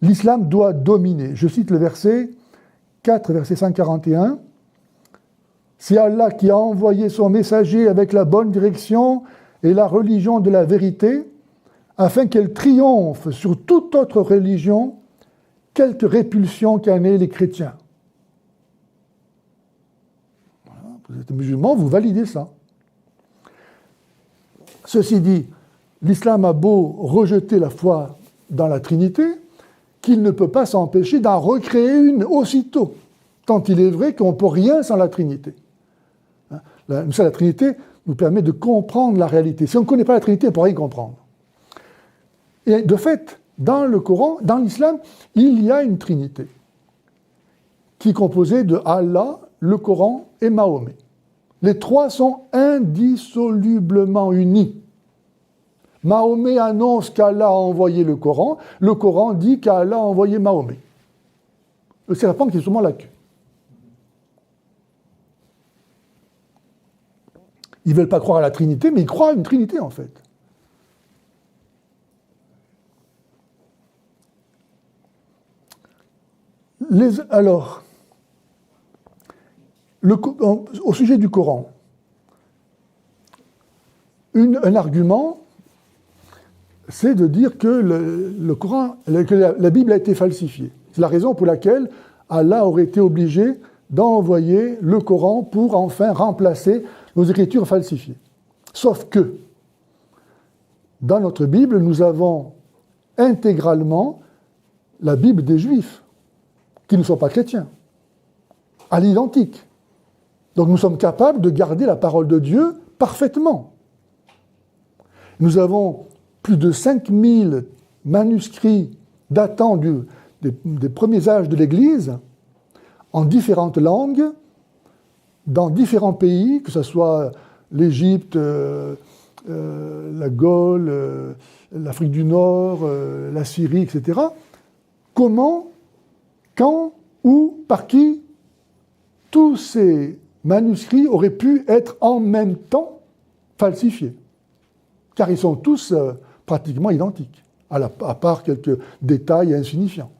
L'islam doit dominer. Je cite le verset 4, verset 141. C'est Allah qui a envoyé son messager avec la bonne direction et la religion de la vérité, afin qu'elle triomphe sur toute autre religion, quelque répulsion qu'en aient les chrétiens. Voilà. Vous êtes musulman, vous validez ça. Ceci dit, l'islam a beau rejeter la foi dans la Trinité, qu'il ne peut pas s'empêcher d'en recréer une aussitôt, tant il est vrai qu'on ne peut rien sans la Trinité. La Trinité nous permet de comprendre la réalité. Si on ne connaît pas la Trinité, on ne peut rien comprendre. Et de fait, dans le Coran, dans l'islam, il y a une Trinité qui est composée de Allah, le Coran et Mahomet. Les trois sont indissolublement unis. Mahomet annonce qu'Allah a envoyé le Coran dit qu'Allah a envoyé Mahomet. Le serpent qui est sûrement la queue. Ils ne veulent pas croire à la Trinité, mais ils croient à une Trinité en fait. Alors, au sujet du Coran, un argument, c'est de dire que le Coran, que la Bible a été falsifiée. C'est la raison pour laquelle Allah aurait été obligé d'envoyer le Coran pour enfin remplacer nos écritures falsifiées. Sauf que, dans notre Bible, nous avons intégralement la Bible des Juifs, qui ne sont pas chrétiens, à l'identique. Donc nous sommes capables de garder la parole de Dieu parfaitement. Nous avons plus de 5000 manuscrits datant des premiers âges de l'Église, en différentes langues, dans différents pays, que ce soit l'Égypte, la Gaule, l'Afrique du Nord, la Syrie, etc. Comment, quand, où, par qui, tous ces manuscrits auraient pu être en même temps falsifiés, car ils sont tous pratiquement identiques, à part quelques détails insignifiants.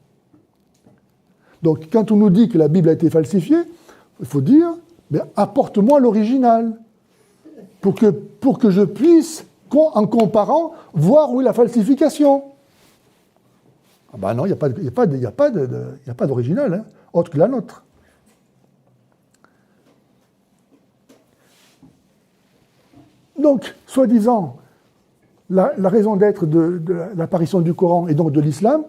Donc, quand on nous dit que la Bible a été falsifiée, il faut dire, mais apporte-moi l'original, pour que je puisse, en comparant, voir où est la falsification. Ah ben non, il n'y a pas d'original, hein, autre que la nôtre. Donc, soi-disant, la raison d'être de l'apparition du Coran et donc de l'islam,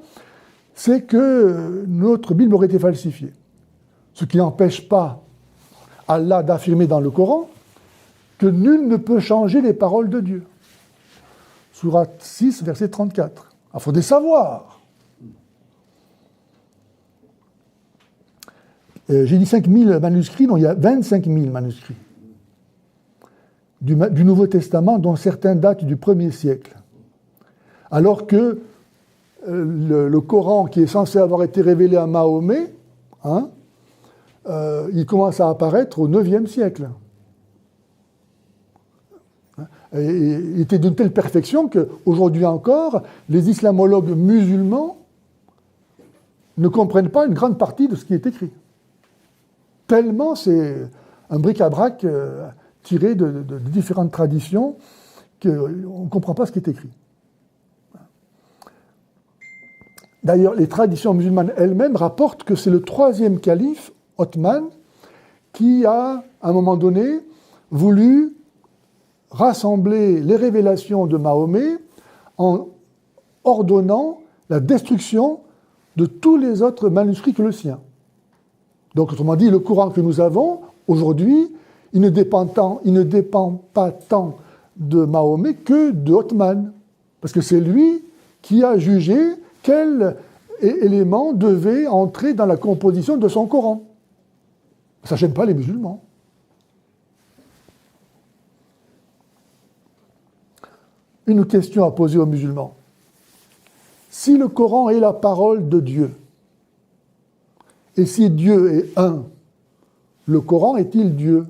c'est que notre Bible aurait été falsifiée. Ce qui n'empêche pas Allah d'affirmer dans le Coran que nul ne peut changer les paroles de Dieu. Sourate 6, verset 34. Il faut savoir. J'ai dit 5000 manuscrits, non, il y a 25 000 manuscrits du Nouveau Testament, dont certains datent du 1er siècle. Alors que le Coran, qui est censé avoir été révélé à Mahomet, il commence à apparaître au 9e siècle. Et il était d'une telle perfection qu'aujourd'hui encore, les islamologues musulmans ne comprennent pas une grande partie de ce qui est écrit. Tellement c'est un bric-à-brac tiré de différentes traditions qu'on ne comprend pas ce qui est écrit. D'ailleurs, les traditions musulmanes elles-mêmes rapportent que c'est le 3e calife, Othman, qui a, à un moment donné, voulu rassembler les révélations de Mahomet en ordonnant la destruction de tous les autres manuscrits que le sien. Donc, autrement dit, le Coran que nous avons aujourd'hui, il ne dépend pas tant de Mahomet que de Othman, parce que c'est lui qui a jugé quel élément devait entrer dans la composition de son Coran. Ça ne gêne pas les musulmans. Une question à poser aux musulmans. Si le Coran est la parole de Dieu, et si Dieu est un, le Coran est-il Dieu?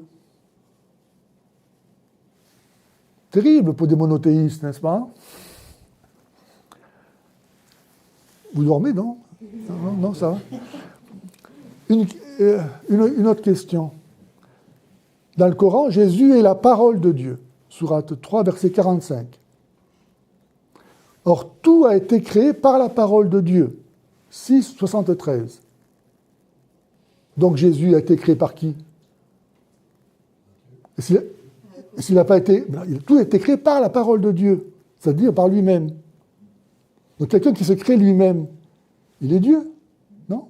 Terrible pour des monothéistes, n'est-ce pas? Vous dormez, non? Non, ça va. Une autre question. Dans le Coran, Jésus est la parole de Dieu. Sourate 3, verset 45. Or, tout a été créé par la parole de Dieu. 6, 73. Donc Jésus a été créé par qui? S'il n'a pas été... Tout a été créé par la parole de Dieu, c'est-à-dire par lui-même. Donc quelqu'un qui se crée lui-même, il est Dieu, non?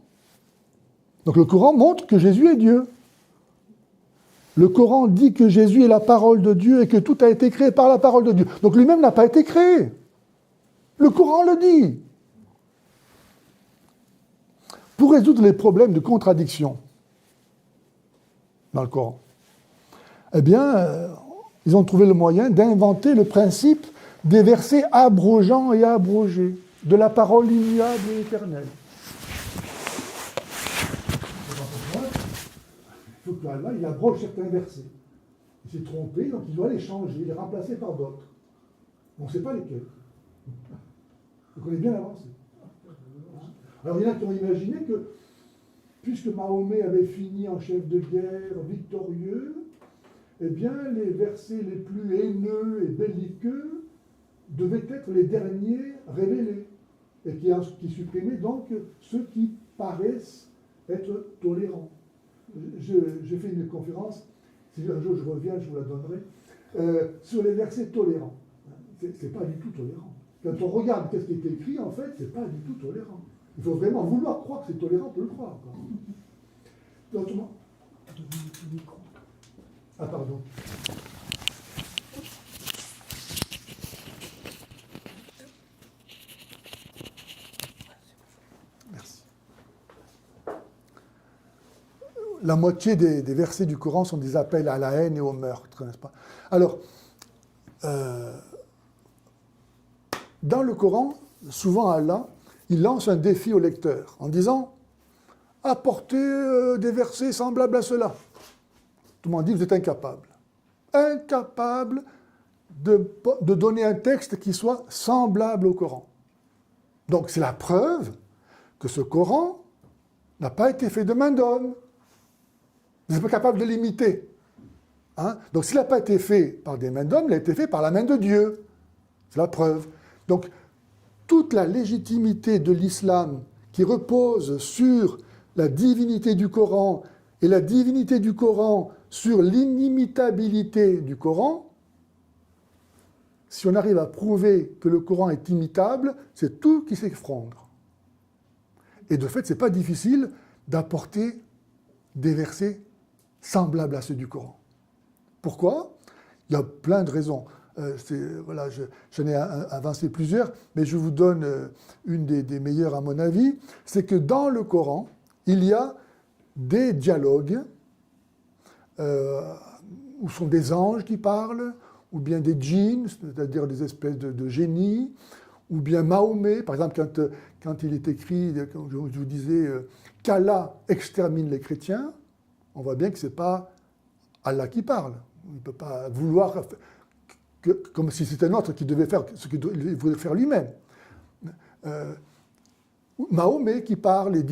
Donc le Coran montre que Jésus est Dieu. Le Coran dit que Jésus est la parole de Dieu et que tout a été créé par la parole de Dieu. Donc lui-même n'a pas été créé. Le Coran le dit. Pour résoudre les problèmes de contradiction dans le Coran, eh bien, ils ont trouvé le moyen d'inventer le principe des versets abrogeants et abrogés, de la parole immuable et éternelle. Il faut qu'Allah, il abroge certains versets. Il s'est trompé, donc il doit les changer, les remplacer par d'autres. On ne sait pas lesquels. Donc on est bien avancé. Alors il y en a qui ont imaginé que, puisque Mahomet avait fini en chef de guerre, victorieux, eh bien, les versets les plus haineux et belliqueux devaient être les derniers révélés, et qui supprimaient donc ceux qui paraissent être tolérants. J'ai fait une conférence, si un jour je reviens, je vous la donnerai, sur les versets tolérants. C'est pas du tout tolérant. Quand on regarde qu'est-ce qui est écrit, en fait, c'est pas du tout tolérant. Il faut vraiment vouloir croire que c'est tolérant pour le croire. Autrement. Ah, pardon. Merci. La moitié des versets du Coran sont des appels à la haine et au meurtre, n'est-ce pas? Alors, dans le Coran, souvent Allah, il lance un défi au lecteur en disant « Apportez des versets semblables à cela ». Tout le monde dit « Vous êtes incapable ». Incapable de donner un texte qui soit semblable au Coran. Donc c'est la preuve que ce Coran n'a pas été fait de main d'homme. Vous n'êtes pas capable de l'imiter. Hein? Donc s'il n'a pas été fait par des mains d'homme, il a été fait par la main de Dieu. C'est la preuve. Donc toute la légitimité de l'islam qui repose sur la divinité du Coran et la divinité du Coran sur l'inimitabilité du Coran, si on arrive à prouver que le Coran est imitable, c'est tout qui s'effondre. Et de fait, ce n'est pas difficile d'apporter des versets semblables à ceux du Coran. Pourquoi? Il y a plein de raisons. Voilà, j'en ai avancé plusieurs, mais je vous donne une des meilleures à mon avis. C'est que dans le Coran, il y a des dialogues où sont des anges qui parlent, ou bien des djinns, c'est-à-dire des espèces de génies, ou bien Mahomet, par exemple, quand il est écrit, comme je vous disais, qu'Allah extermine les chrétiens, on voit bien que ce n'est pas Allah qui parle. Il ne peut pas vouloir, comme si c'était un autre qui devait faire ce qu'il voulait faire lui-même. Mahomet qui parle et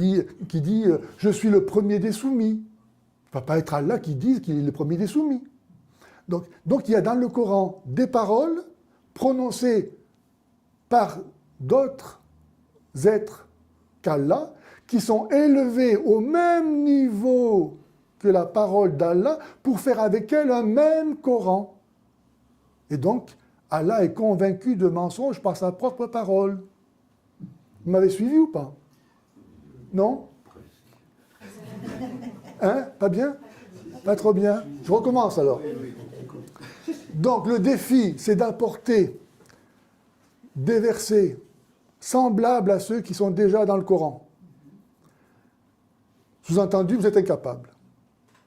qui dit « Je suis le premier des soumis ». Il ne va pas être Allah qui dise qu'il est le premier des soumis. Donc il y a dans le Coran des paroles prononcées par d'autres êtres qu'Allah qui sont élevés au même niveau que la parole d'Allah pour faire avec elle un même Coran. Et donc, Allah est convaincu de mensonge par sa propre parole. Vous m'avez suivi ou pas? Non? Hein? Pas bien? Pas trop bien? Je recommence alors. Donc le défi, c'est d'apporter des versets semblables à ceux qui sont déjà dans le Coran. Sous-entendu, vous êtes incapable.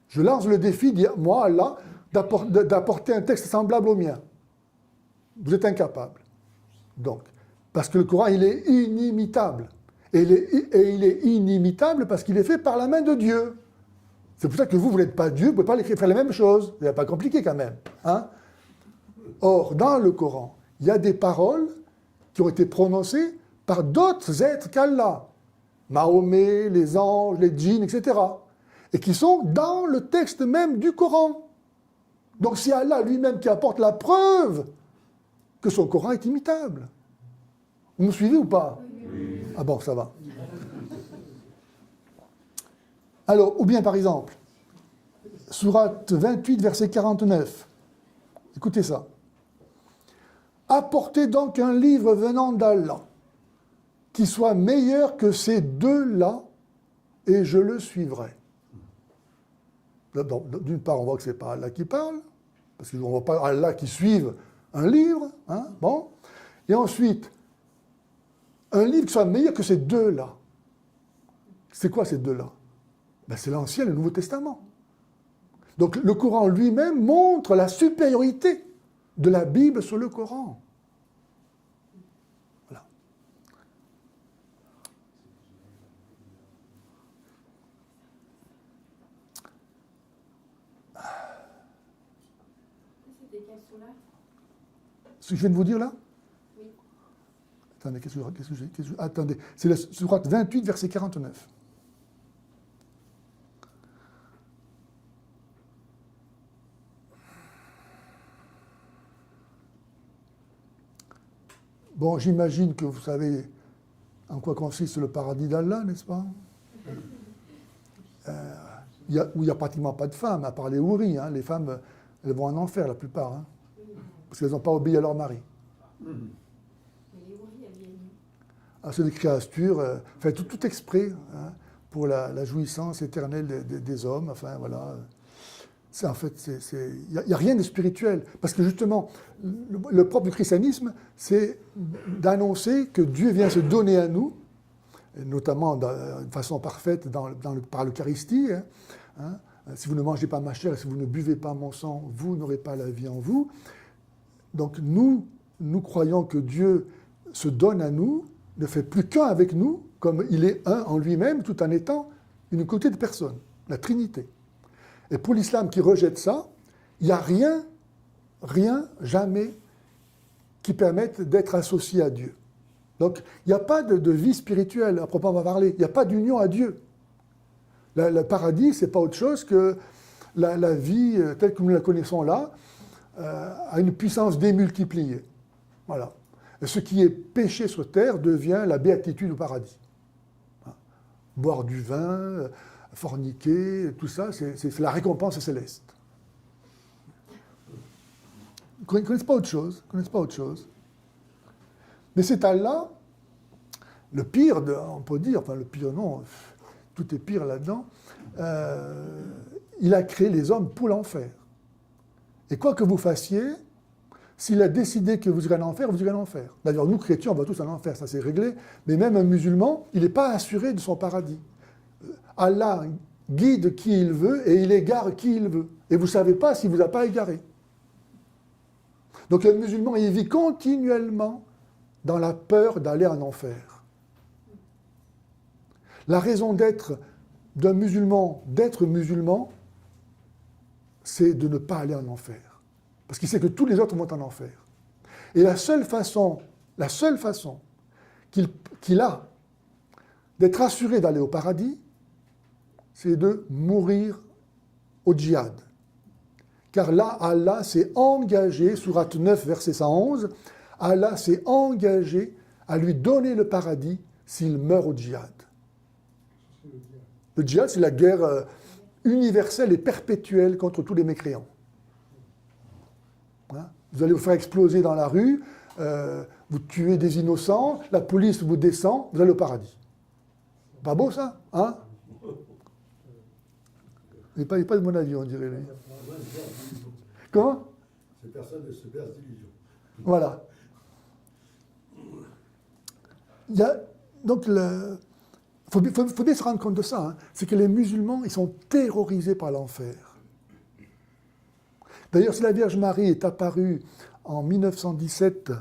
Je lance le défi, moi, Allah, d'apporter un texte semblable au mien. Vous êtes incapable. Donc, parce que le Coran, il est inimitable. Et il est inimitable parce qu'il est fait par la main de Dieu. C'est pour ça que vous n'êtes pas Dieu, vous ne pouvez pas faire la même chose. Ce n'est pas compliqué quand même. Hein? Or, dans le Coran, il y a des paroles qui ont été prononcées par d'autres êtres qu'Allah. Mahomet, les anges, les djinns, etc. Et qui sont dans le texte même du Coran. Donc c'est Allah lui-même qui apporte la preuve que son Coran est imitable. Vous me suivez ou pas? Oui. Ah bon, ça va. Alors, ou bien par exemple, sourate 28, verset 49. Écoutez ça. Apportez donc un livre venant d'Allah, qui soit meilleur que ces deux-là, et je le suivrai. D'une part, on voit que ce n'est pas Allah qui parle, parce qu'on ne voit pas Allah qui suive un livre. Hein, bon. Et ensuite, un livre qui soit meilleur que ces deux-là. C'est quoi ces deux-là? Ben, c'est l'Ancien et le Nouveau Testament. Donc le Coran lui-même montre la supériorité de la Bible sur le Coran. Voilà. C'était quel sourate? Ce que je viens de vous dire là? Oui. Attendez, attendez, c'est la sourate 28, verset 49. Bon, j'imagine que vous savez en quoi consiste le paradis d'Allah, n'est-ce pas? Où il n'y a pratiquement pas de femmes, à part les houris. Hein. Les femmes, elles vont en enfer, la plupart, hein, parce qu'elles n'ont pas obéi à leur mari. Mais les houris, elles viennent. Ah, c'est des créatures, fait tout exprès, hein, pour la jouissance éternelle des hommes. Enfin, voilà. C'est, en fait, il n'y a rien de spirituel. Parce que justement, le propre du christianisme, c'est d'annoncer que Dieu vient se donner à nous, notamment de façon parfaite par l'Eucharistie. Hein. Si vous ne mangez pas ma chair et si vous ne buvez pas mon sang, vous n'aurez pas la vie en vous. Donc nous croyons que Dieu se donne à nous, ne fait plus qu'un avec nous, comme il est un en lui-même, tout en étant une communauté de personnes, la Trinité. Et pour l'islam qui rejette ça, il n'y a rien, jamais, qui permette d'être associé à Dieu. Donc, il n'y a pas de vie spirituelle, à proprement parler. Il n'y a pas d'union à Dieu. Le paradis, ce n'est pas autre chose que la vie telle que nous la connaissons là, a une puissance démultipliée. Voilà. Et ce qui est péché sur terre devient la béatitude au paradis. Boire du vin, forniquer, tout ça, c'est la récompense céleste. Ils ne connaissent pas autre chose. Mais c'est Allah, le pire, on peut dire, enfin le pire non, tout est pire là-dedans, il a créé les hommes pour l'enfer. Et quoi que vous fassiez, s'il a décidé que vous irez en enfer, vous irez en enfer. D'ailleurs, nous, chrétiens, on va tous en enfer, ça c'est réglé, mais même un musulman, il n'est pas assuré de son paradis. Allah guide qui il veut et il égare qui il veut. Et vous ne savez pas s'il ne vous a pas égaré. Donc le musulman, il vit continuellement dans la peur d'aller en enfer. La raison d'être d'un musulman, c'est de ne pas aller en enfer. Parce qu'il sait que tous les autres vont en enfer. Et la seule façon qu'il a d'être assuré d'aller au paradis, c'est de mourir au djihad. Car là, Allah s'est engagé, sourate 9, verset 111, Allah s'est engagé à lui donner le paradis s'il meurt au djihad. Le djihad, c'est la guerre universelle et perpétuelle contre tous les mécréants. Hein? Vous allez vous faire exploser dans la rue, vous tuez des innocents, la police vous descend, vous allez au paradis. Pas beau ça, hein? Il n'est pas de mon avis, on dirait. Lui. Comment? Ces personnes ne se bercent d'illusions. Voilà. Donc, il faut bien se rendre compte de ça. Hein. C'est que les musulmans, ils sont terrorisés par l'enfer. D'ailleurs, si la Vierge Marie est apparue en 1917,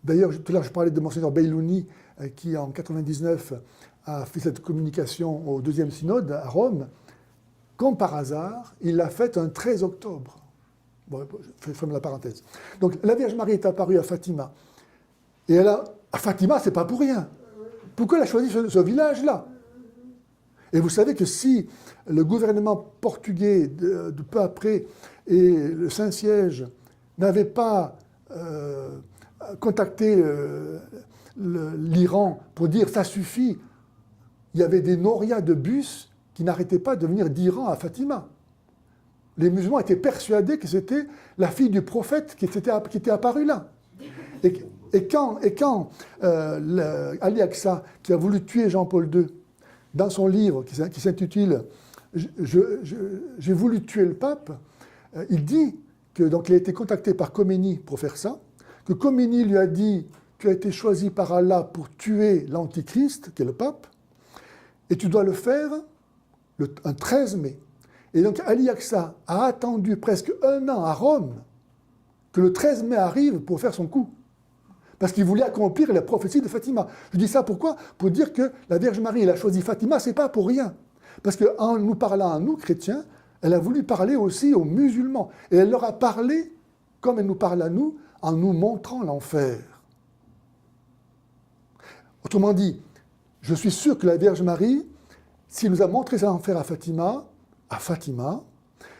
d'ailleurs, tout à l'heure, je parlais de Monseigneur Beilouni, qui en 1999 a fait cette communication au deuxième synode à Rome. Comme par hasard, il l'a faite un 13 octobre. Bon, je ferme la parenthèse. Donc, la Vierge Marie est apparue à Fatima. Et à Fatima, c'est pas pour rien. Pourquoi elle a choisi ce village-là? Et vous savez que si le gouvernement portugais, de peu après, et le Saint-Siège n'avaient pas contacté l'Iran pour dire « ça suffit », il y avait des norias de bus qui n'arrêtaient pas de venir d'Iran à Fatima. Les musulmans étaient persuadés que c'était la fille du prophète qui était apparue là. Et quand Ali Aqsa, qui a voulu tuer Jean-Paul II, dans son livre qui s'intitule « J'ai voulu tuer le pape », il dit qu'il a été contacté par Khomeini pour faire ça, que Khomeini lui a dit « Tu as été choisi par Allah pour tuer l'Antichrist, qui est le pape, et tu dois le faire un 13 mai. » Et donc Ali Aqsa a attendu presque 1 an à Rome que le 13 mai arrive pour faire son coup. Parce qu'il voulait accomplir la prophétie de Fatima. Je dis ça pourquoi? Pour dire que la Vierge Marie, elle a choisi Fatima, c'est pas pour rien. Parce qu'en nous parlant à nous, chrétiens, elle a voulu parler aussi aux musulmans. Et elle leur a parlé, comme elle nous parle à nous, en nous montrant l'enfer. Autrement dit, je suis sûr que la Vierge Marie, s'il nous a montré cet enfer à Fatima,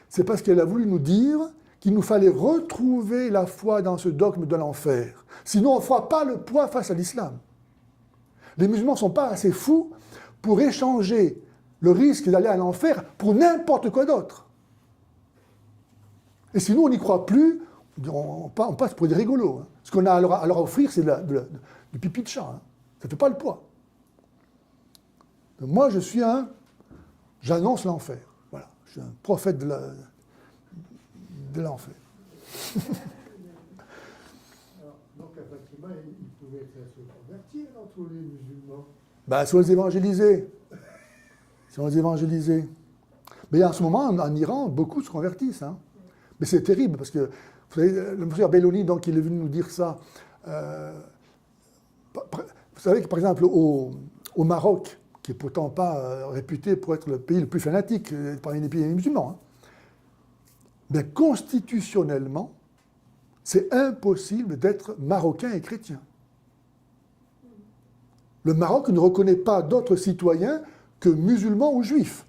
c'est parce qu'elle a voulu nous dire qu'il nous fallait retrouver la foi dans ce dogme de l'enfer. Sinon, on ne fera pas le poids face à l'islam. Les musulmans ne sont pas assez fous pour échanger le risque d'aller à l'enfer pour n'importe quoi d'autre. Et sinon, on n'y croit plus, on passe pour des rigolos. Hein. Ce qu'on a à leur offrir, c'est du pipi de chat. Hein. Ça ne fait pas le poids. Donc moi, j'annonce l'enfer. Voilà, je suis un prophète de l'enfer. Donc, effectivement, ils pouvaient se convertir dans tous les musulmans. Ben, si on les évangélisait. Si on les évangélisait. Mais en ce moment, en Iran, beaucoup se convertissent. Hein. Mais c'est terrible, parce que, vous savez, le monsieur Belloni, donc, il est venu nous dire ça. Vous savez que, par exemple, au Maroc, qui n'est pourtant pas réputé pour être le pays le plus fanatique parmi les pays musulmans, hein, mais constitutionnellement, c'est impossible d'être marocain et chrétien. Le Maroc ne reconnaît pas d'autres citoyens que musulmans ou juifs.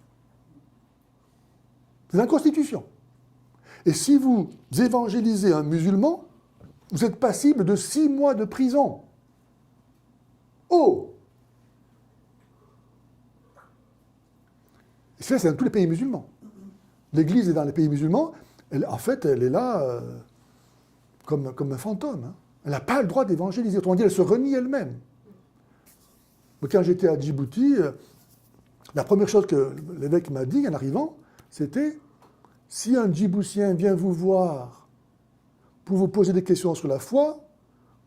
C'est la Constitution. Et si vous évangélisez un musulman, vous êtes passible de 6 mois de prison. Oh! Et ça, c'est dans tous les pays musulmans. L'Église est dans les pays musulmans, en fait, elle est là comme un fantôme. Hein. Elle n'a pas le droit d'évangéliser. Autrement dit, elle se renie elle-même. Quand j'étais à Djibouti, la première chose que l'évêque m'a dit en arrivant, c'était « Si un Djiboutien vient vous voir pour vous poser des questions sur la foi,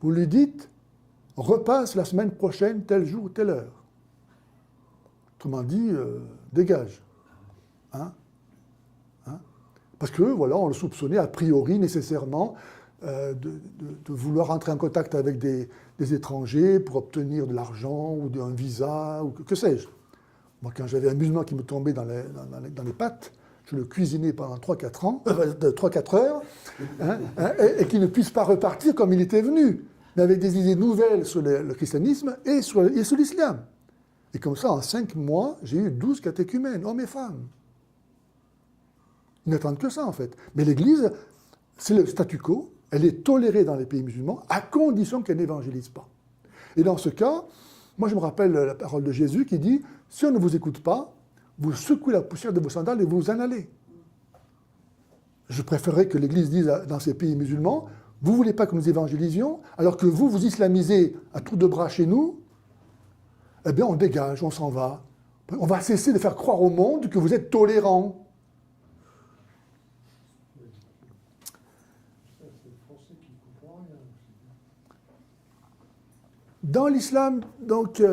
vous lui dites « Repasse la semaine prochaine, tel jour, telle heure. » Autrement dit, dégage. Hein? Hein? Parce que, voilà, on le soupçonnait a priori, nécessairement, de vouloir entrer en contact avec des étrangers pour obtenir de l'argent ou un visa, ou que sais-je. Moi, quand j'avais un musulman qui me tombait dans les pattes, je le cuisinais pendant 3-4 heures, hein, et qu'il ne puisse pas repartir comme il était venu, mais avec des idées nouvelles sur le christianisme et sur l'islam. Et comme ça, en 5 mois, j'ai eu 12 catéchumènes, hommes et femmes. Ils n'attendent que ça, en fait. Mais l'Église, c'est le statu quo, elle est tolérée dans les pays musulmans, à condition qu'elle n'évangélise pas. Et dans ce cas, moi je me rappelle la parole de Jésus qui dit « Si on ne vous écoute pas, vous secouez la poussière de vos sandales et vous en allez. » Je préférerais que l'Église dise dans ces pays musulmans « Vous ne voulez pas que nous évangélisions, alors que vous vous islamisez à tour de bras chez nous, eh bien on dégage, on s'en va. On va cesser de faire croire au monde que vous êtes tolérants. » Dans l'islam, donc, il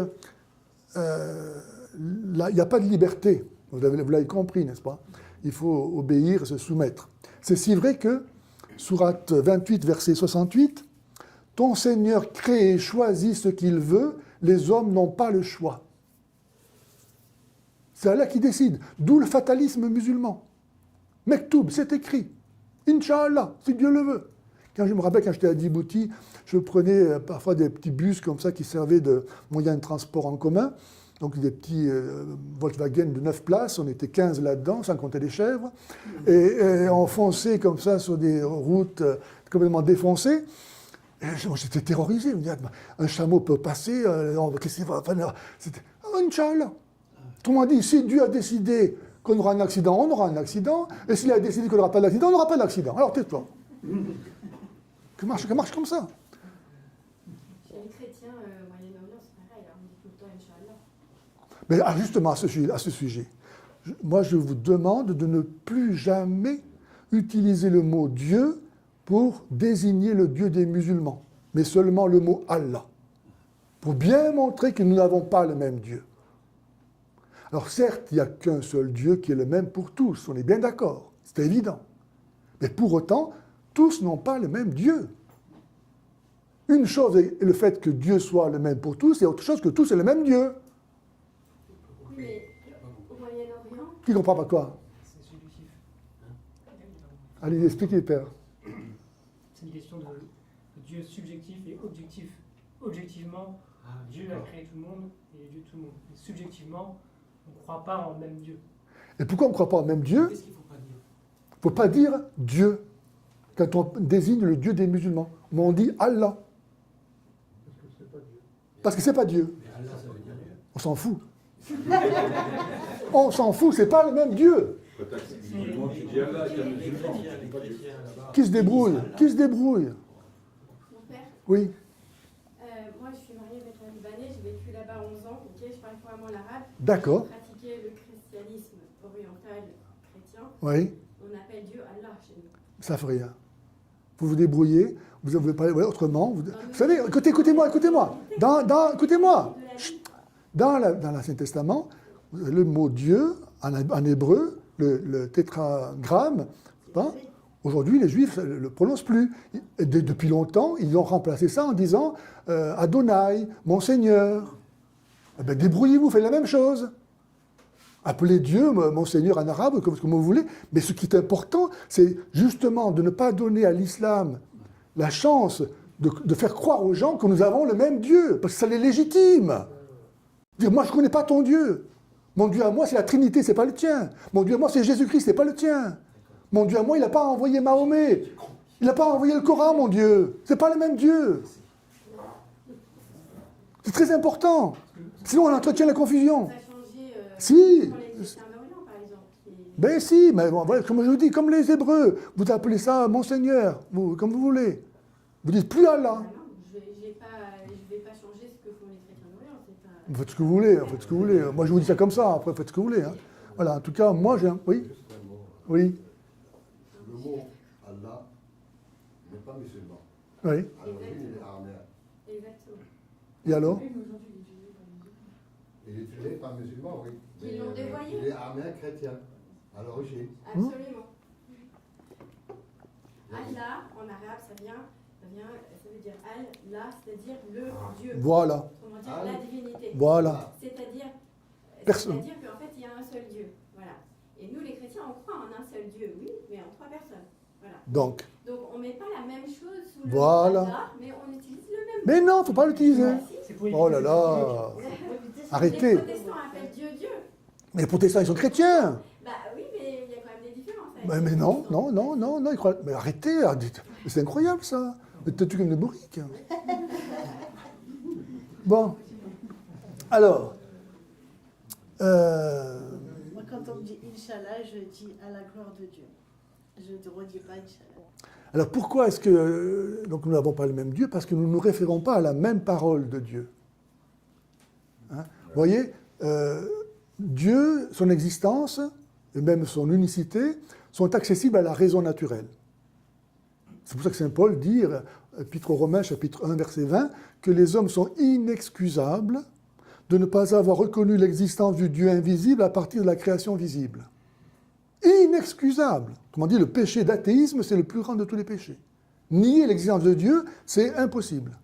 n'y a pas de liberté. Vous l'avez compris, n'est-ce pas? Il faut obéir et se soumettre. C'est si vrai que, sourate 28, verset 68, « Ton Seigneur crée et choisit ce qu'il veut, les hommes n'ont pas le choix. » C'est Allah qui décide, d'où le fatalisme musulman. Mektoub, c'est écrit. Inch'Allah, si Dieu le veut. Quand je me rappelle, quand j'étais à Djibouti, je prenais parfois des petits bus comme ça qui servaient de moyen de transport en commun. Donc des petits Volkswagen de 9 places, on était 15 là-dedans, sans compter les chèvres. Et on fonçait comme ça sur des routes complètement défoncées. Et j'étais terrorisé. Je me disais, un chameau peut passer, qu'est-ce qu'il va faire? C'était Inch'Allah. Autrement dit, si Dieu a décidé qu'on aura un accident, on aura un accident. Et s'il a décidé qu'on n'aura pas d'accident, on n'aura pas d'accident. Alors tais-toi. Ça marche comme ça. Chez les chrétiens Moyen-Orient, c'est pareil, on dit tout le temps Inch'Allah. Mais justement, à ce sujet, moi je vous demande de ne plus jamais utiliser le mot Dieu pour désigner le Dieu des musulmans, mais seulement le mot Allah, pour bien montrer que nous n'avons pas le même Dieu. Alors certes, il n'y a qu'un seul Dieu qui est le même pour tous, on est bien d'accord, c'est évident. Mais pour autant, tous n'ont pas le même Dieu. Une chose est le fait que Dieu soit le même pour tous, et autre chose que tous est le même Dieu. Oui, mais au Moyen-Orient... Qui ne comprend pas quoi? C'est subjectif. Allez, expliquez, Père. C'est une question de Dieu subjectif et objectif. Objectivement, Dieu a créé tout le monde et Dieu tout le monde. Mais subjectivement, on ne croit pas en le même Dieu. Et pourquoi on ne croit pas au même Dieu? Qu'est-ce qu'il ne faut pas dire? Il ne faut pas dire Dieu. quand on désigne le Dieu des musulmans. Mais on dit Allah, Parce que c'est pas Dieu. parce que c'est pas Dieu. Mais Allah, ça veut dire Dieu. On s'en fout. On s'en fout, c'est pas le même Dieu. Peut-être que c'est musulman qui dit Allah, c'est un musulman, c'est pas Dieu. Qui se débrouille? Qui se débrouille? Mon père, Oui, moi je suis mariée avec un Libanais, j'ai vécu là-bas 11 ans, ok, je parle couramment l'arabe. d'accord. J'ai pratiqué le christianisme oriental chrétien. Oui, On appelle Dieu Allah chez nous. ça fait rien. Vous vous débrouillez, vous avez parlé autrement. Vous savez, écoutez-moi. Écoutez-moi. Chut. Dans l'Ancien Testament, le mot Dieu, en hébreu, le tétragramme, hein, aujourd'hui les Juifs ne le prononcent plus. Et depuis longtemps, ils ont remplacé ça en disant Adonai, mon Seigneur. Eh bien, débrouillez-vous, faites la même chose. Appelez Dieu mon Seigneur en arabe, comme vous voulez. Mais ce qui est important, c'est justement de ne pas donner à l'islam la chance de faire croire aux gens que nous avons le même Dieu, parce que ça les légitime. Dire, moi, je ne connais pas ton Dieu. Mon Dieu à moi, c'est la Trinité, c'est pas le tien. Mon Dieu à moi, c'est Jésus-Christ, c'est pas le tien. Mon Dieu à moi, il n'a pas envoyé Mahomet. Il n'a pas envoyé le Coran, mon Dieu. C'est pas le même Dieu. C'est très important. Sinon, on entretient la confusion. Ça a changé Si. pour les chrétiens d'Orient, par exemple. Ben si, mais bon, voilà, comme je vous dis, comme les Hébreux, vous appelez ça mon Seigneur, comme vous voulez. Vous dites plus Allah. Ah non, je vais pas changer ce que font les chrétiens d'Orient. C'est pas... Vous faites ce que vous voulez, faites ce que vous voulez. Moi, je vous dis ça comme ça, après, faites ce que vous voulez. Hein. Voilà, en tout cas, moi, j'ai un... Oui, Juste un mot. oui, Le mot Allah n'est pas musulman. oui. À l'origine, il est araméen. Exactement. Et alors? Il est utilisé par musulman, oui. Ils l'ont dévoyé. Il est araméen chrétien, à l'origine. Absolument. Allah, en arabe, ça veut dire Allah, c'est-à-dire le Dieu. Voilà, Comment dire, la divinité. voilà. C'est-à-dire Personne. qu'en fait, il y a un seul Dieu. Voilà. Et nous, les chrétiens, on croit en un seul Dieu, oui, mais en trois personnes. Voilà. Donc, Donc, on ne met pas la même chose sous le Voilà. Allah, mais on utilise le même. mais non, il ne faut pas l'utiliser. Ah, si. C'est pour Oh là éviter là, Les arrêtez. protestants appellent Dieu Dieu. Mais les protestants, ils sont chrétiens. Bah oui, mais il y a quand même des différences. avec Mais les non, protestants. ils croient... Mais arrêtez, dites. C'est incroyable, ça. Vous êtes têtu comme des bourriques. Bon. Alors, Moi, quand on me dit Inch'Allah, je dis à la gloire de Dieu. Je ne redis pas Inch'Allah. alors pourquoi est-ce que donc nous n'avons pas le même Dieu? Parce que nous ne nous référons pas à la même parole de Dieu. Hein? Vous voyez, Dieu, son existence, et même son unicité, sont accessibles à la raison naturelle. C'est pour ça que Saint Paul dit, Épître aux Romains, chapitre 1, verset 20, que les hommes sont inexcusables de ne pas avoir reconnu l'existence du Dieu invisible à partir de la création visible. Inexcusable. Comment dire, le péché d'athéisme, c'est le plus grand de tous les péchés. Nier l'existence de Dieu, c'est impossible.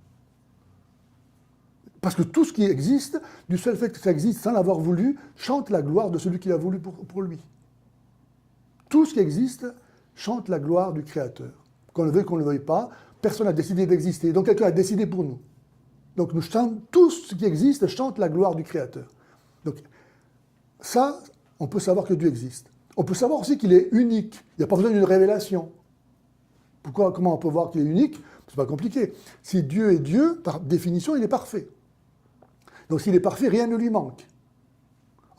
Parce que tout ce qui existe, du seul fait que ça existe sans l'avoir voulu, chante la gloire de celui qui l'a voulu pour lui. Tout ce qui existe chante la gloire du Créateur. Qu'on le veuille, qu'on ne le veuille pas, personne n'a décidé d'exister. Donc quelqu'un a décidé pour nous. Donc nous chantons, tout ce qui existe chante la gloire du Créateur. Donc ça, on peut savoir que Dieu existe. On peut savoir aussi qu'il est unique. Il n'y a pas besoin d'une révélation. Comment on peut voir qu'il est unique? C'est pas compliqué. Si Dieu est Dieu, par définition, il est parfait. Donc s'il est parfait, rien ne lui manque.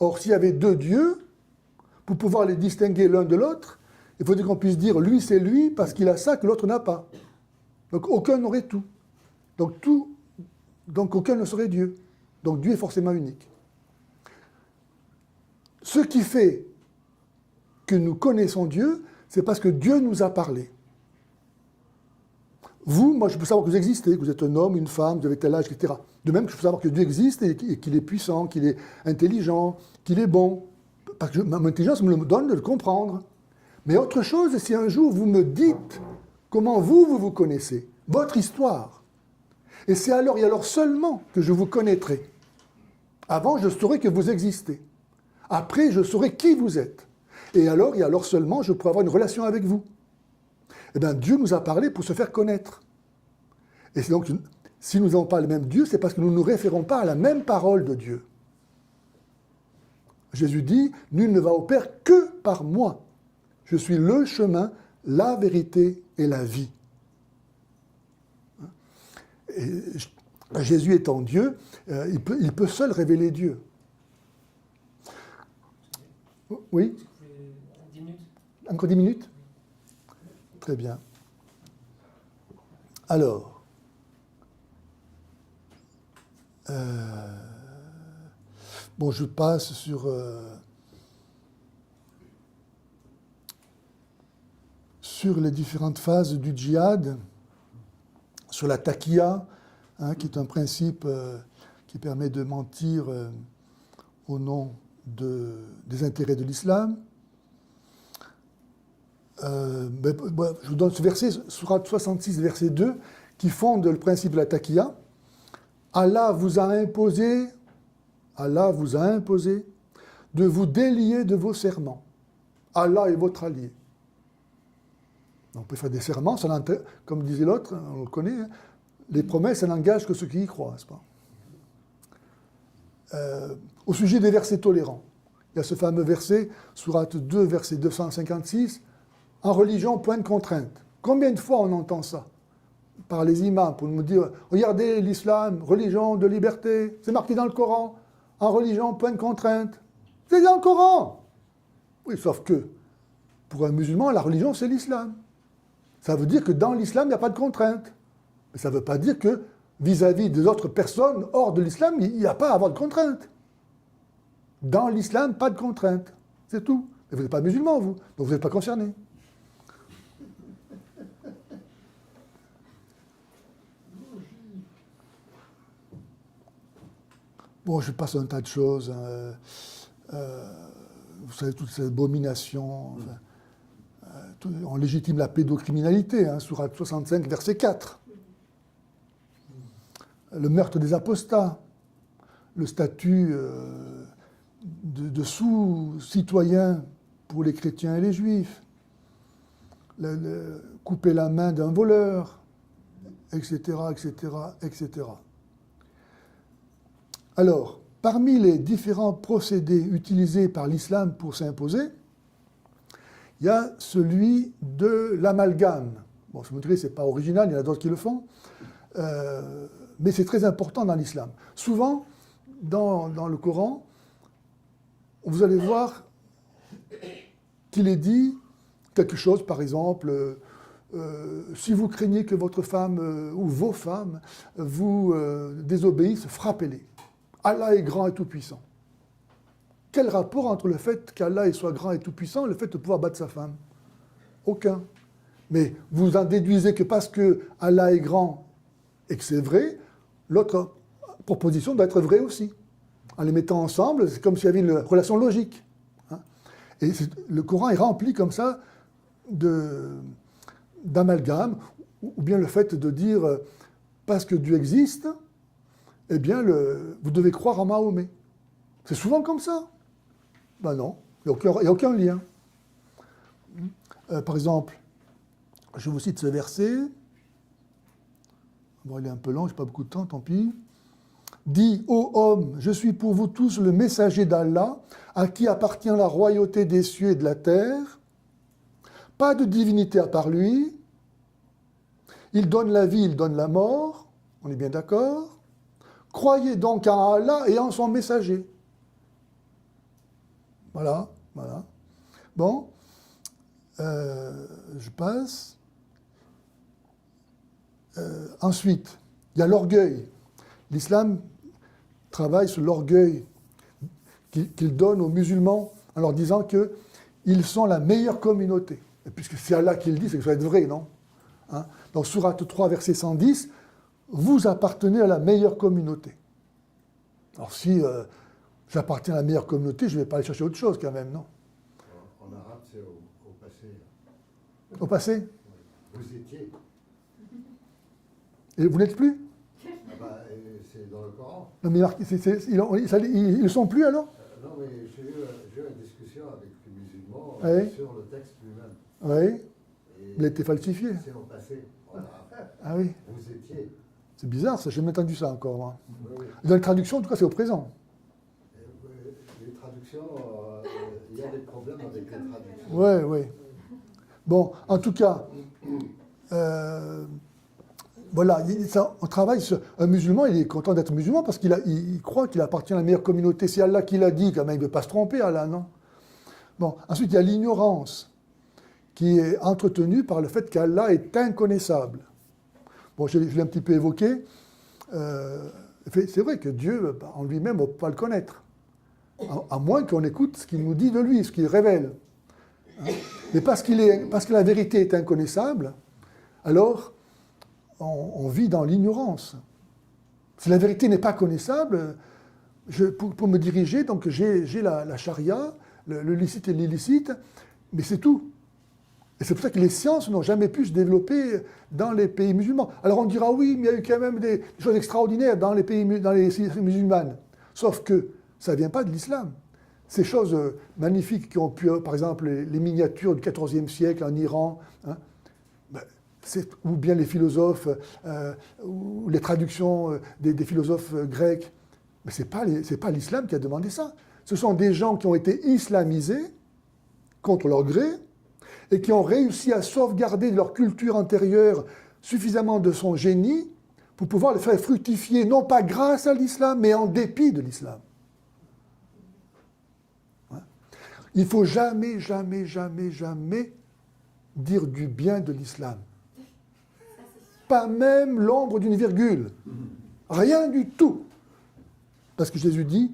Or, s'il y avait deux dieux, pour pouvoir les distinguer l'un de l'autre, il faudrait qu'on puisse dire lui c'est lui parce qu'il a ça que l'autre n'a pas. Donc aucun n'aurait tout. Donc aucun ne serait Dieu. Donc Dieu est forcément unique. Ce qui fait que nous connaissons Dieu, c'est parce que Dieu nous a parlé. Vous, moi je peux savoir que vous existez, que vous êtes un homme, une femme, vous avez tel âge, etc. De même que je peux savoir que Dieu existe et qu'il est puissant, qu'il est intelligent, qu'il est bon. Parce que mon intelligence me le donne de le comprendre. Mais autre chose, si un jour vous me dites comment vous connaissez, votre histoire, et c'est alors et alors seulement que je vous connaîtrai. Avant, je saurai que vous existez. Après, je saurai qui vous êtes. Et alors seulement, je pourrai avoir une relation avec vous. Eh bien, Dieu nous a parlé pour se faire connaître. Et c'est donc, si nous n'avons pas le même Dieu, c'est parce que nous ne nous référons pas à la même parole de Dieu. Jésus dit, nul ne va au Père que par moi. Je suis le chemin, la vérité et la vie. Et Jésus étant Dieu, il peut seul révéler Dieu. Oui? 10 minutes. Encore 10 minutes? Très bien. Alors, bon, je passe sur les différentes phases du djihad, sur la taqiyya, qui est un principe qui permet de mentir au nom des intérêts de l'islam. Je vous donne ce verset, Sourate 66, verset 2, qui fonde le principe de la taqiyya. Allah vous a imposé de vous délier de vos serments. Allah est votre allié. On peut faire des serments, comme disait l'autre, on le connaît, hein, les promesses, ça n'engage que ceux qui y croient, n'est-ce pas? Au sujet des versets tolérants, il y a ce fameux verset, Sourate 2, verset 256, en religion, point de contrainte. Combien de fois on entend ça par les imams pour nous dire, regardez l'islam, religion de liberté, c'est marqué dans le Coran, en religion, point de contrainte. C'est dans le Coran. Oui, sauf que, pour un musulman, la religion, c'est l'islam. Ça veut dire que dans l'islam, il n'y a pas de contrainte. Mais ça ne veut pas dire que vis-à-vis des autres personnes hors de l'islam, il n'y a pas à avoir de contrainte. Dans l'islam, pas de contrainte. C'est tout. Mais vous n'êtes pas musulman, vous. Donc vous n'êtes pas concerné. Bon, je passe un tas de choses. Vous savez, toute cette abomination. On légitime la pédocriminalité, Sourate 65, verset 4. Le meurtre des apostats, le statut de sous-citoyen pour les chrétiens et les juifs, couper la main d'un voleur, etc., etc., etc. Alors, parmi les différents procédés utilisés par l'islam pour s'imposer, il y a celui de l'amalgame. Bon, je me dirais, ce n'est pas original, il y en a d'autres qui le font, mais c'est très important dans l'islam. Souvent, dans le Coran, vous allez voir qu'il est dit quelque chose, par exemple, si vous craignez que votre femme ou vos femmes vous désobéissent, frappez-les. Allah est grand et tout-puissant. Quel rapport entre le fait qu'Allah soit grand et tout-puissant et le fait de pouvoir battre sa femme? Aucun. Mais vous en déduisez que parce que Allah est grand et que c'est vrai, l'autre proposition doit être vraie aussi. En les mettant ensemble, c'est comme s'il y avait une relation logique. Et le Coran est rempli comme ça d'amalgame, ou bien le fait de dire, parce que Dieu existe, eh bien, vous devez croire en Mahomet. C'est souvent comme ça. Ben non, il n'y a aucun lien. Par exemple, je vous cite ce verset. Bon, il est un peu long, je n'ai pas beaucoup de temps, tant pis. Dis, ô homme, je suis pour vous tous le messager d'Allah, à qui appartient la royauté des cieux et de la terre. Pas de divinité à part lui. Il donne la vie, il donne la mort. On est bien d'accord? Croyez donc en Allah et en son messager. Voilà, voilà. Bon, je passe. Ensuite, il y a l'orgueil. L'islam travaille sur l'orgueil qu'il donne aux musulmans en leur disant qu'ils sont la meilleure communauté. Et puisque c'est Allah qui le dit, c'est que ça doit être vrai, non? Dans Sourate 3, verset 110, vous appartenez à la meilleure communauté. Alors si j'appartiens à la meilleure communauté, je ne vais pas aller chercher autre chose quand même, non? En arabe, c'est au passé. Au passé? Vous étiez. Et vous n'êtes plus? C'est dans le Coran. Non, mais ils ne sont plus alors? Non, mais j'ai eu une discussion avec les musulmans Oui. sur le texte lui-même. Oui. Et Il a été falsifié. c'est au passé. Voilà. Ah oui. Vous étiez. C'est bizarre, ça, j'ai jamais entendu ça encore, moi. Oui, oui. Dans les traductions, en tout cas, c'est au présent. Les traductions, il y a des problèmes avec les traductions. Oui, oui. Bon, en tout cas, Voilà, on travaille sur un musulman, il est content d'être musulman parce qu'il croit qu'il appartient à la meilleure communauté. C'est Allah qui l'a dit, quand même, il ne veut pas se tromper, Allah, non? Bon, ensuite, il y a l'ignorance qui est entretenue par le fait qu'Allah est inconnaissable. Bon, je l'ai un petit peu évoqué. C'est vrai que Dieu, en lui-même, on ne peut pas le connaître. À moins qu'on écoute ce qu'il nous dit de lui, ce qu'il révèle. Mais parce que la vérité est inconnaissable, alors on vit dans l'ignorance. Si la vérité n'est pas connaissable, pour me diriger, donc j'ai la charia, le licite et l'illicite, mais c'est tout. Et c'est pour ça que les sciences n'ont jamais pu se développer dans les pays musulmans. Alors on dira oui, mais il y a eu quand même des choses extraordinaires dans les civilisations musulmanes. Sauf que ça ne vient pas de l'islam. Ces choses magnifiques qui ont pu, par exemple, les miniatures du XIVe siècle en Iran, hein, ou bien les philosophes, ou les traductions des philosophes grecs, mais ce n'est pas l'islam qui a demandé ça. Ce sont des gens qui ont été islamisés contre leur gré et qui ont réussi à sauvegarder de leur culture antérieure suffisamment de son génie pour pouvoir le faire fructifier, non pas grâce à l'islam, mais en dépit de l'islam. Il ne faut jamais, jamais, jamais, jamais dire du bien de l'islam. Pas même l'ombre d'une virgule. Rien du tout. Parce que Jésus dit,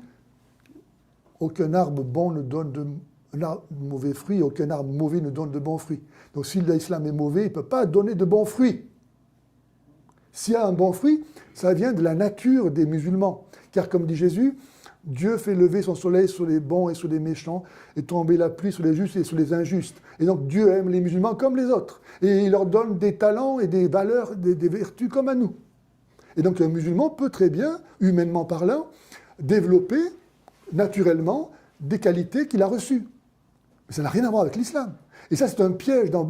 aucun arbre bon ne donne de mauvais fruits, aucun arbre mauvais ne donne de bons fruits. Donc si l'islam est mauvais, il ne peut pas donner de bons fruits. S'il y a un bon fruit, ça vient de la nature des musulmans. Car comme dit Jésus, Dieu fait lever son soleil sur les bons et sur les méchants, et tomber la pluie sur les justes et sur les injustes. Et donc Dieu aime les musulmans comme les autres. Et il leur donne des talents et des valeurs, des vertus comme à nous. Et donc un musulman peut très bien, humainement parlant, développer naturellement des qualités qu'il a reçues. Mais ça n'a rien à voir avec l'islam. Et ça, c'est un piège dans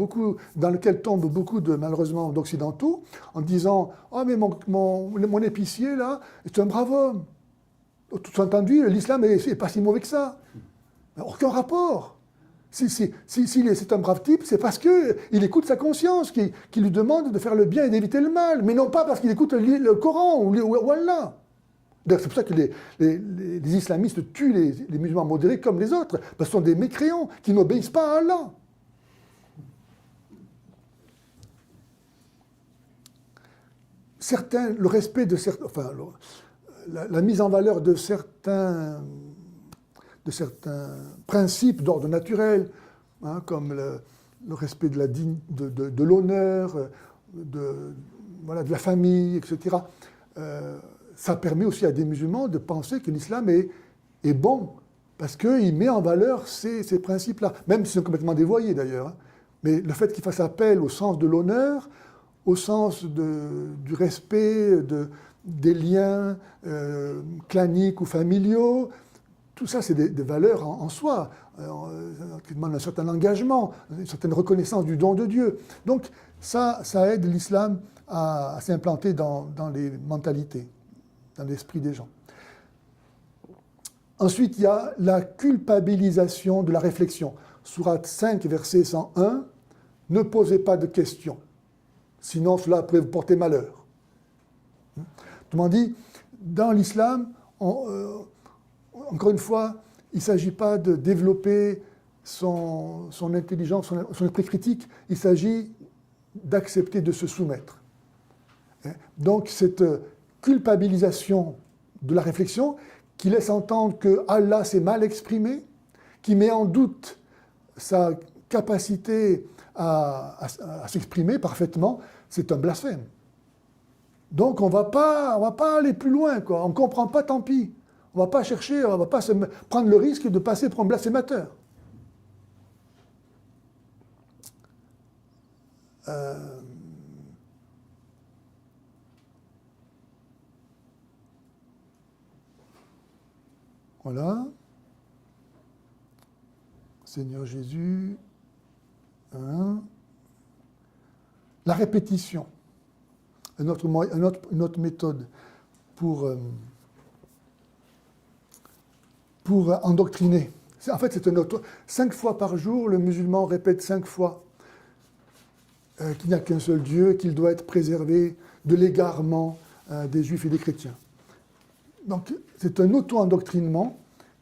lequel tombent beaucoup, malheureusement, d'occidentaux, en disant « Ah, mais mon épicier, là, c'est un brave homme. » Tout entendu, l'islam n'est pas si mauvais que ça. Aucun rapport. Si c'est un brave type, c'est parce qu'il écoute sa conscience, qui lui demande de faire le bien et d'éviter le mal, mais non pas parce qu'il écoute le Coran ou Allah. C'est pour ça que les islamistes tuent les musulmans modérés comme les autres, parce que ce sont des mécréants qui n'obéissent pas à Allah. Le respect de certains... Enfin, la mise en valeur de certains principes d'ordre naturel, hein, comme le respect de l'honneur, de la famille, etc. Ça permet aussi à des musulmans de penser que l'islam est bon, parce qu'il met en valeur ces principes-là, même s'ils sont complètement dévoyés d'ailleurs. Hein. Mais le fait qu'il fasse appel au sens de l'honneur, au sens du respect, des liens claniques ou familiaux, tout ça, c'est des valeurs en soi, qui demandent un certain engagement, une certaine reconnaissance du don de Dieu. Donc, ça aide l'islam à s'implanter dans les mentalités, dans l'esprit des gens. Ensuite, il y a la culpabilisation de la réflexion. Sourate 5, verset 101, « Ne posez pas de questions, sinon cela pourrait vous porter malheur. » Autrement dit, dans l'islam, encore une fois, il ne s'agit pas de développer son intelligence, son esprit critique, il s'agit d'accepter de se soumettre. Donc cette culpabilisation de la réflexion qui laisse entendre que Allah s'est mal exprimé, qui met en doute sa capacité à s'exprimer parfaitement, c'est un blasphème. Donc on ne va pas aller plus loin, quoi. On ne comprend pas, tant pis. On ne va pas chercher, on ne va pas prendre le risque de passer pour un blasphémateur. Voilà. Seigneur Jésus. La répétition. Une autre méthode pour endoctriner. En fait, c'est 5 fois par jour, le musulman répète 5 fois. qu'il n'y a qu'un seul Dieu, qu'il doit être préservé de l'égarement des Juifs et des chrétiens. Donc, c'est un auto-endoctrinement.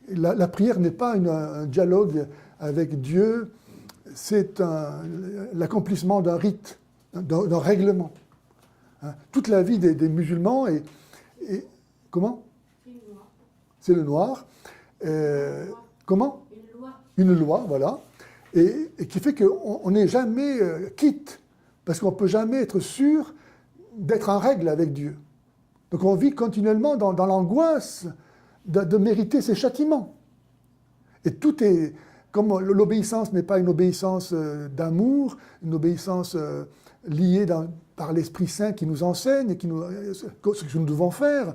La prière n'est pas un dialogue avec Dieu, c'est l'accomplissement d'un rite, d'un règlement. Toute la vie des musulmans est comment ? C'est le noir. Comment ? Une loi. Une loi, voilà. Et qui fait qu'on n'est jamais quitte, parce qu'on ne peut jamais être sûr d'être en règle avec Dieu. Donc on vit continuellement dans l'angoisse de mériter ses châtiments. Et tout est... Comme l'obéissance n'est pas une obéissance d'amour, une obéissance liée par l'Esprit Saint qui nous enseigne et ce que nous devons faire.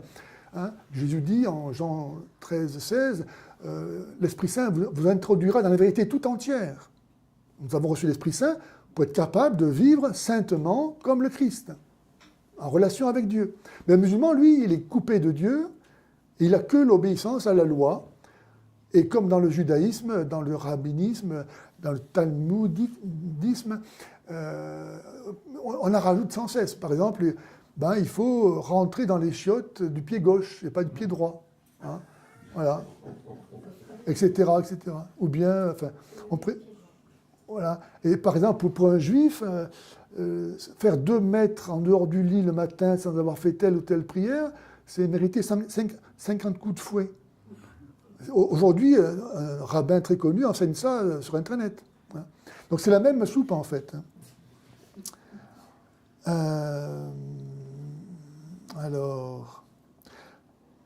Hein. Jésus dit en Jean 13, 16, l'Esprit Saint vous introduira dans la vérité tout entière. Nous avons reçu l'Esprit Saint pour être capable de vivre saintement comme le Christ, en relation avec Dieu. Mais le musulman, lui, il est coupé de Dieu, il n'a que l'obéissance à la loi. Et comme dans le judaïsme, dans le rabbinisme, dans le talmudisme, on en rajoute sans cesse. Par exemple, il faut rentrer dans les chiottes du pied gauche et pas du pied droit. Hein, voilà. Etc., etc. Ou bien, voilà. Et par exemple, pour un juif, faire 2 mètres en dehors du lit le matin sans avoir fait telle ou telle prière, c'est mériter 50 coups de fouet. Aujourd'hui, un rabbin très connu enseigne ça sur Internet. Donc c'est la même soupe en fait. Alors,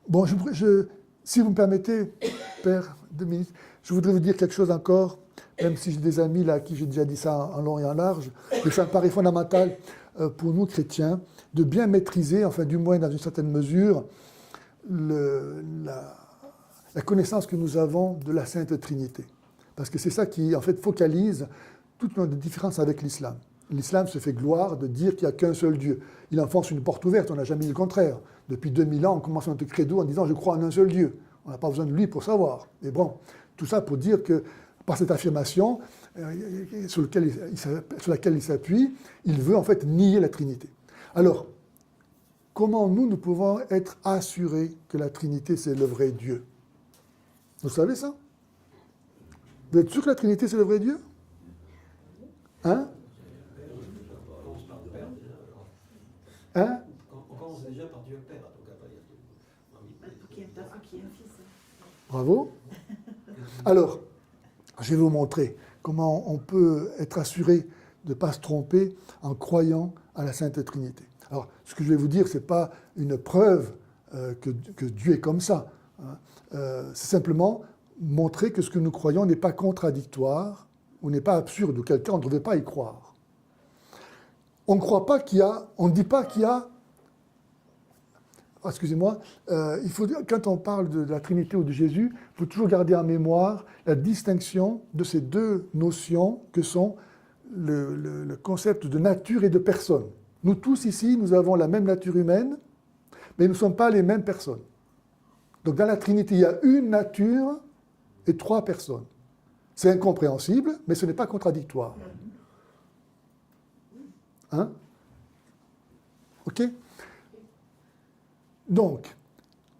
bon, si vous me permettez, Père, 2 minutes, je voudrais vous dire quelque chose encore, même si j'ai des amis là à qui j'ai déjà dit ça en long et en large, mais ça me paraît fondamental pour nous chrétiens de bien maîtriser, enfin du moins dans une certaine mesure, la connaissance que nous avons de la Sainte Trinité. Parce que c'est ça qui, en fait, focalise toute notre différence avec l'islam. L'islam se fait gloire de dire qu'il n'y a qu'un seul Dieu. Il enfonce une porte ouverte, on n'a jamais dit le contraire. Depuis 2000 ans, on commence notre credo en disant « je crois en un seul Dieu ». On n'a pas besoin de lui pour savoir. Mais bon, tout ça pour dire que, par cette affirmation sur laquelle il s'appuie, il veut en fait nier la Trinité. Alors, comment nous pouvons être assurés que la Trinité, c'est le vrai Dieu ? Vous savez ça ? Vous êtes sûr que la Trinité, c'est le vrai Dieu ? Hein ? Hein ? On commence déjà par Dieu Père, donc après il y a Pour qu'il y ait un père, qu'il y ait un fils. Bravo. Alors, je vais vous montrer comment on peut être assuré de ne pas se tromper en croyant à la Sainte Trinité. Alors, ce que je vais vous dire, ce n'est pas une preuve que Dieu est comme ça. Hein. C'est simplement montrer que ce que nous croyons n'est pas contradictoire ou n'est pas absurde, ou quelqu'un on ne devait pas y croire. On ne croit pas qu'il y a, on ne dit pas qu'il y a, excusez-moi, quand on parle de la Trinité ou de Jésus, il faut toujours garder en mémoire la distinction de ces 2 notions que sont le concept de nature et de personne. Nous tous ici, nous avons la même nature humaine, mais nous ne sommes pas les mêmes personnes. Donc dans la Trinité, il y a une nature et 3 personnes. C'est incompréhensible, mais ce n'est pas contradictoire. Hein ? OK ? Donc,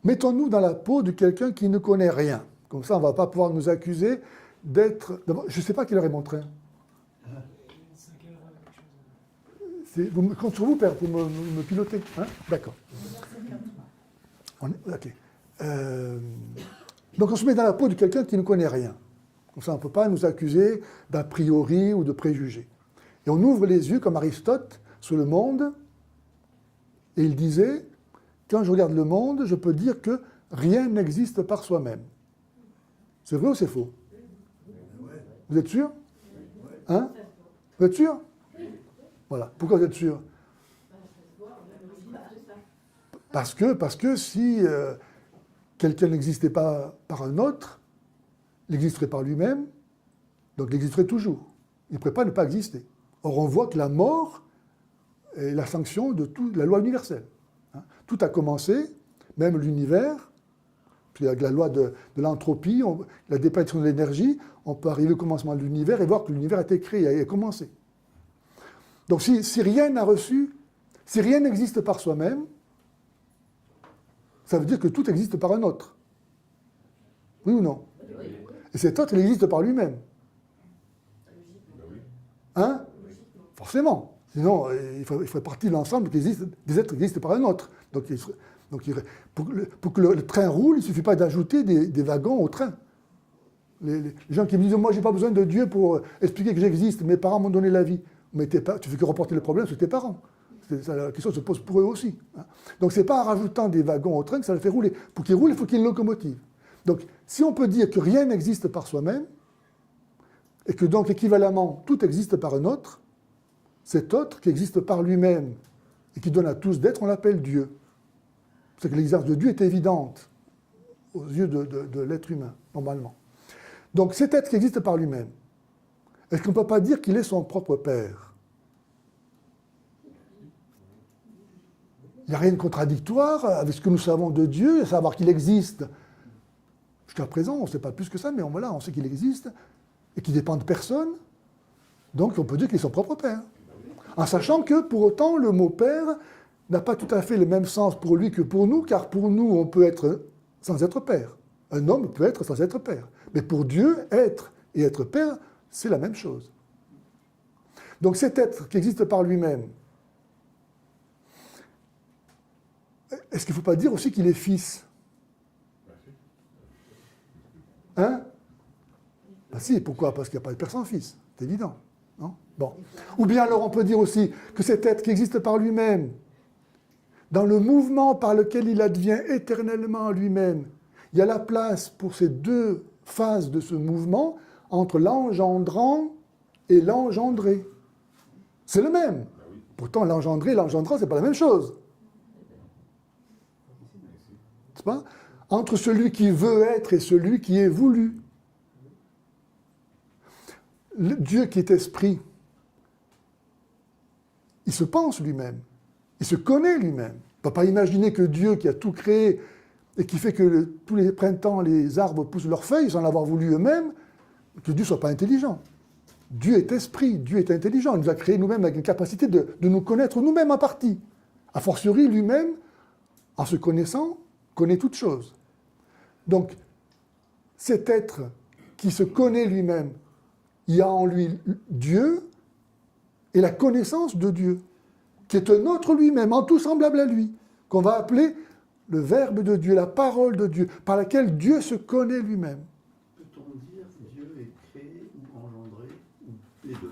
mettons-nous dans la peau de quelqu'un qui ne connaît rien. Comme ça, on ne va pas pouvoir nous accuser d'être... Je ne sais pas quelle heure est mon train. 5 heures, Je compte sur vous, Père, pour me piloter. Hein ? D'accord. OK. Donc on se met dans la peau de quelqu'un qui ne connaît rien. Comme ça, on ne peut pas nous accuser d'a priori ou de préjugés. Et on ouvre les yeux, comme Aristote, sur le monde, et il disait, quand je regarde le monde, je peux dire que rien n'existe par soi-même. C'est vrai ou c'est faux ? Vous êtes sûr ? Hein ? Vous êtes sûr ? Voilà. Pourquoi vous êtes sûr ? Parce que si quelqu'un n'existait pas par un autre, il existerait par lui-même, donc il existerait toujours. Il ne pourrait pas ne pas exister. Or, on voit que la mort est la sanction de la loi universelle. Hein. Tout a commencé, même l'univers, puis avec la loi de l'entropie, la déperdition de l'énergie, on peut arriver au commencement de l'univers et voir que l'univers a été créé, a commencé. Donc si rien n'a reçu, si rien n'existe par soi-même, ça veut dire que tout existe par un autre. Oui ou non? Et cet autre, il existe par lui-même. Hein? Forcément. Sinon, il ferait partie de l'ensemble des êtres qui existent par un autre. Pour que le train roule, il ne suffit pas d'ajouter des wagons au train. Les gens qui me disent « Moi, je n'ai pas besoin de Dieu pour expliquer que j'existe. Mes parents m'ont donné la vie. » Mais tu fais que reporter le problème sur tes parents. La question se pose pour eux aussi. Hein. Donc, ce n'est pas en rajoutant des wagons au train que ça le fait rouler. Pour qu'il roule, il faut qu'il y ait une locomotive. Donc, si on peut dire que rien n'existe par soi-même, et que donc, équivalemment, tout existe par un autre, cet autre qui existe par lui-même et qui donne à tous d'être, on l'appelle Dieu. C'est que l'existence de Dieu est évidente aux yeux de l'être humain, normalement. Donc, cet être qui existe par lui-même, est-ce qu'on ne peut pas dire qu'il est son propre Père? Il n'y a rien de contradictoire avec ce que nous savons de Dieu, à savoir qu'il existe. Jusqu'à présent, on ne sait pas plus que ça, mais voilà, on sait qu'il existe et qu'il ne dépend de personne. Donc, on peut dire qu'il est son propre Père. En sachant que, pour autant, le mot Père n'a pas tout à fait le même sens pour lui que pour nous, car pour nous, on peut être sans être Père. Un homme peut être sans être Père. Mais pour Dieu, être et être Père, c'est la même chose. Donc cet être qui existe par lui-même, est-ce qu'il ne faut pas dire aussi qu'il est fils? Hein? Ben si, pourquoi? Parce qu'il n'y a pas de père sans fils, c'est évident. Non? Bon. Ou bien alors on peut dire aussi que cet être qui existe par lui-même, dans le mouvement par lequel il advient éternellement lui-même, il y a la place pour ces deux phases de ce mouvement entre l'engendrant et l'engendré. C'est le même. Pourtant, l'engendré et l'engendrant, ce n'est pas la même chose. N'est-ce pas? Entre celui qui veut être et celui qui est voulu. Le Dieu qui est esprit, il se pense lui-même, il se connaît lui-même. On ne peut pas imaginer que Dieu qui a tout créé et qui fait que tous les printemps, les arbres poussent leurs feuilles sans l'avoir voulu eux-mêmes, que Dieu ne soit pas intelligent. Dieu est esprit, Dieu est intelligent. Il nous a créés nous-mêmes avec une capacité de nous connaître nous-mêmes en partie. A fortiori, lui-même, en se connaissant, connaît toutes choses. Donc, cet être qui se connaît lui-même, il y a en lui Dieu et la connaissance de Dieu, qui est un autre lui-même, en tout semblable à lui, qu'on va appeler le Verbe de Dieu, la parole de Dieu, par laquelle Dieu se connaît lui-même. Peut-on dire que Dieu est créé ou engendré, ou les deux?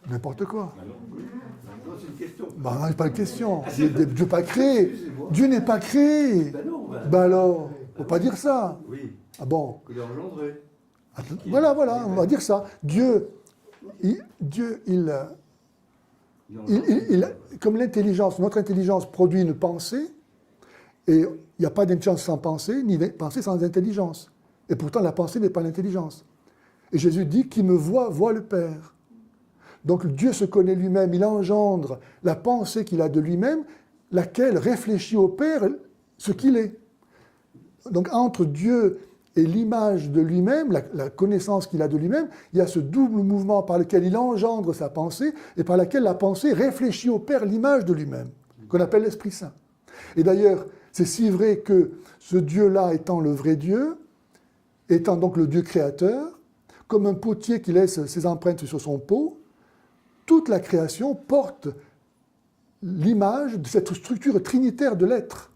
N'importe quoi. Non, c'est une question. Ben non, c'est pas une question. Dieu n'est pas créé. Dieu n'est pas créé. Ben non, Ben alors, il ne faut pas dire ça. oui, Ah bon? qu'il est engendré. Voilà, on va dire ça. Dieu, comme l'intelligence, notre intelligence produit une pensée, et il n'y a pas d'intelligence sans pensée, ni pensée sans intelligence. Et pourtant, la pensée n'est pas l'intelligence. Et Jésus dit, qui me voit, voit le Père. Donc Dieu se connaît lui-même, il engendre la pensée qu'il a de lui-même, laquelle réfléchit au Père ce qu'il est. Donc entre Dieu et l'image de lui-même, la connaissance qu'il a de lui-même, il y a ce double mouvement par lequel il engendre sa pensée et par laquelle la pensée réfléchit au Père l'image de lui-même, qu'on appelle l'Esprit Saint. Et d'ailleurs, c'est si vrai que ce Dieu-là étant le vrai Dieu, étant donc le Dieu créateur, comme un potier qui laisse ses empreintes sur son pot, toute la création porte l'image de cette structure trinitaire de l'être.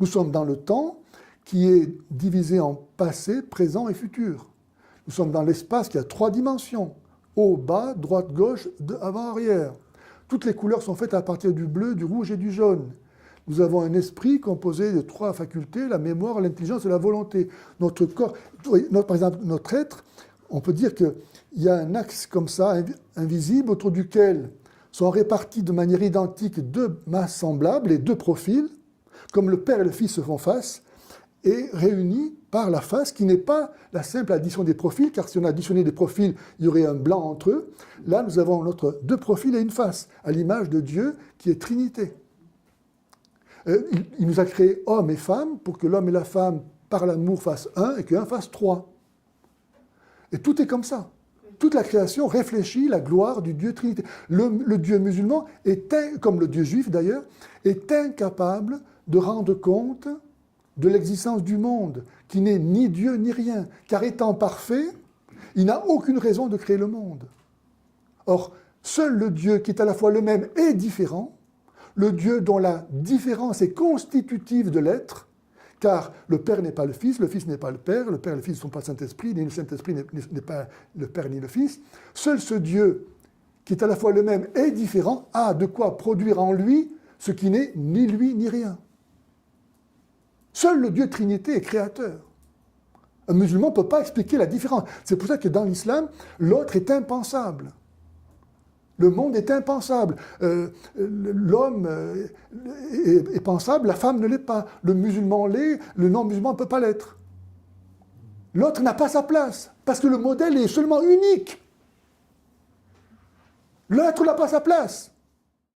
Nous sommes dans le temps qui est divisé en passé, présent et futur. Nous sommes dans l'espace qui a 3 dimensions, haut, bas, droite, gauche, avant, arrière. Toutes les couleurs sont faites à partir du bleu, du rouge et du jaune. Nous avons un esprit composé de 3 facultés, la mémoire, l'intelligence et la volonté. Notre corps, par exemple, notre être, on peut dire qu'il y a un axe comme ça, invisible, autour duquel sont répartis de manière identique 2 masses semblables et 2 profils, comme le Père et le Fils se font face, et réunis par la face qui n'est pas la simple addition des profils, car si on additionnait des profils, il y aurait un blanc entre eux. Là, nous avons notre 2 profils et une face, à l'image de Dieu qui est Trinité. Il nous a créés hommes et femmes pour que l'homme et la femme, par l'amour, fassent 1 et que 1 fasse 3. Et tout est comme ça. toute la création réfléchit la gloire du Dieu Trinité. Le Dieu musulman, comme le Dieu juif d'ailleurs, est incapable de rendre compte de l'existence du monde, qui n'est ni Dieu ni rien, car étant parfait, il n'a aucune raison de créer le monde. Or, seul le Dieu qui est à la fois le même et différent, le Dieu dont la différence est constitutive de l'être, car le Père n'est pas le Fils n'est pas le Père et le Fils ne sont pas le Saint-Esprit, ni le Saint-Esprit n'est pas le Père ni le Fils. Seul ce Dieu, qui est à la fois le même et différent, a de quoi produire en lui ce qui n'est ni lui ni rien. Seul le Dieu Trinité est créateur. Un musulman ne peut pas expliquer la différence. C'est pour ça que dans l'islam, l'autre est impensable. Le monde est impensable. L'homme est pensable, la femme ne l'est pas. Le musulman l'est, le non-musulman ne peut pas l'être. L'autre n'a pas sa place, parce que le modèle est seulement unique. L'autre n'a pas sa place.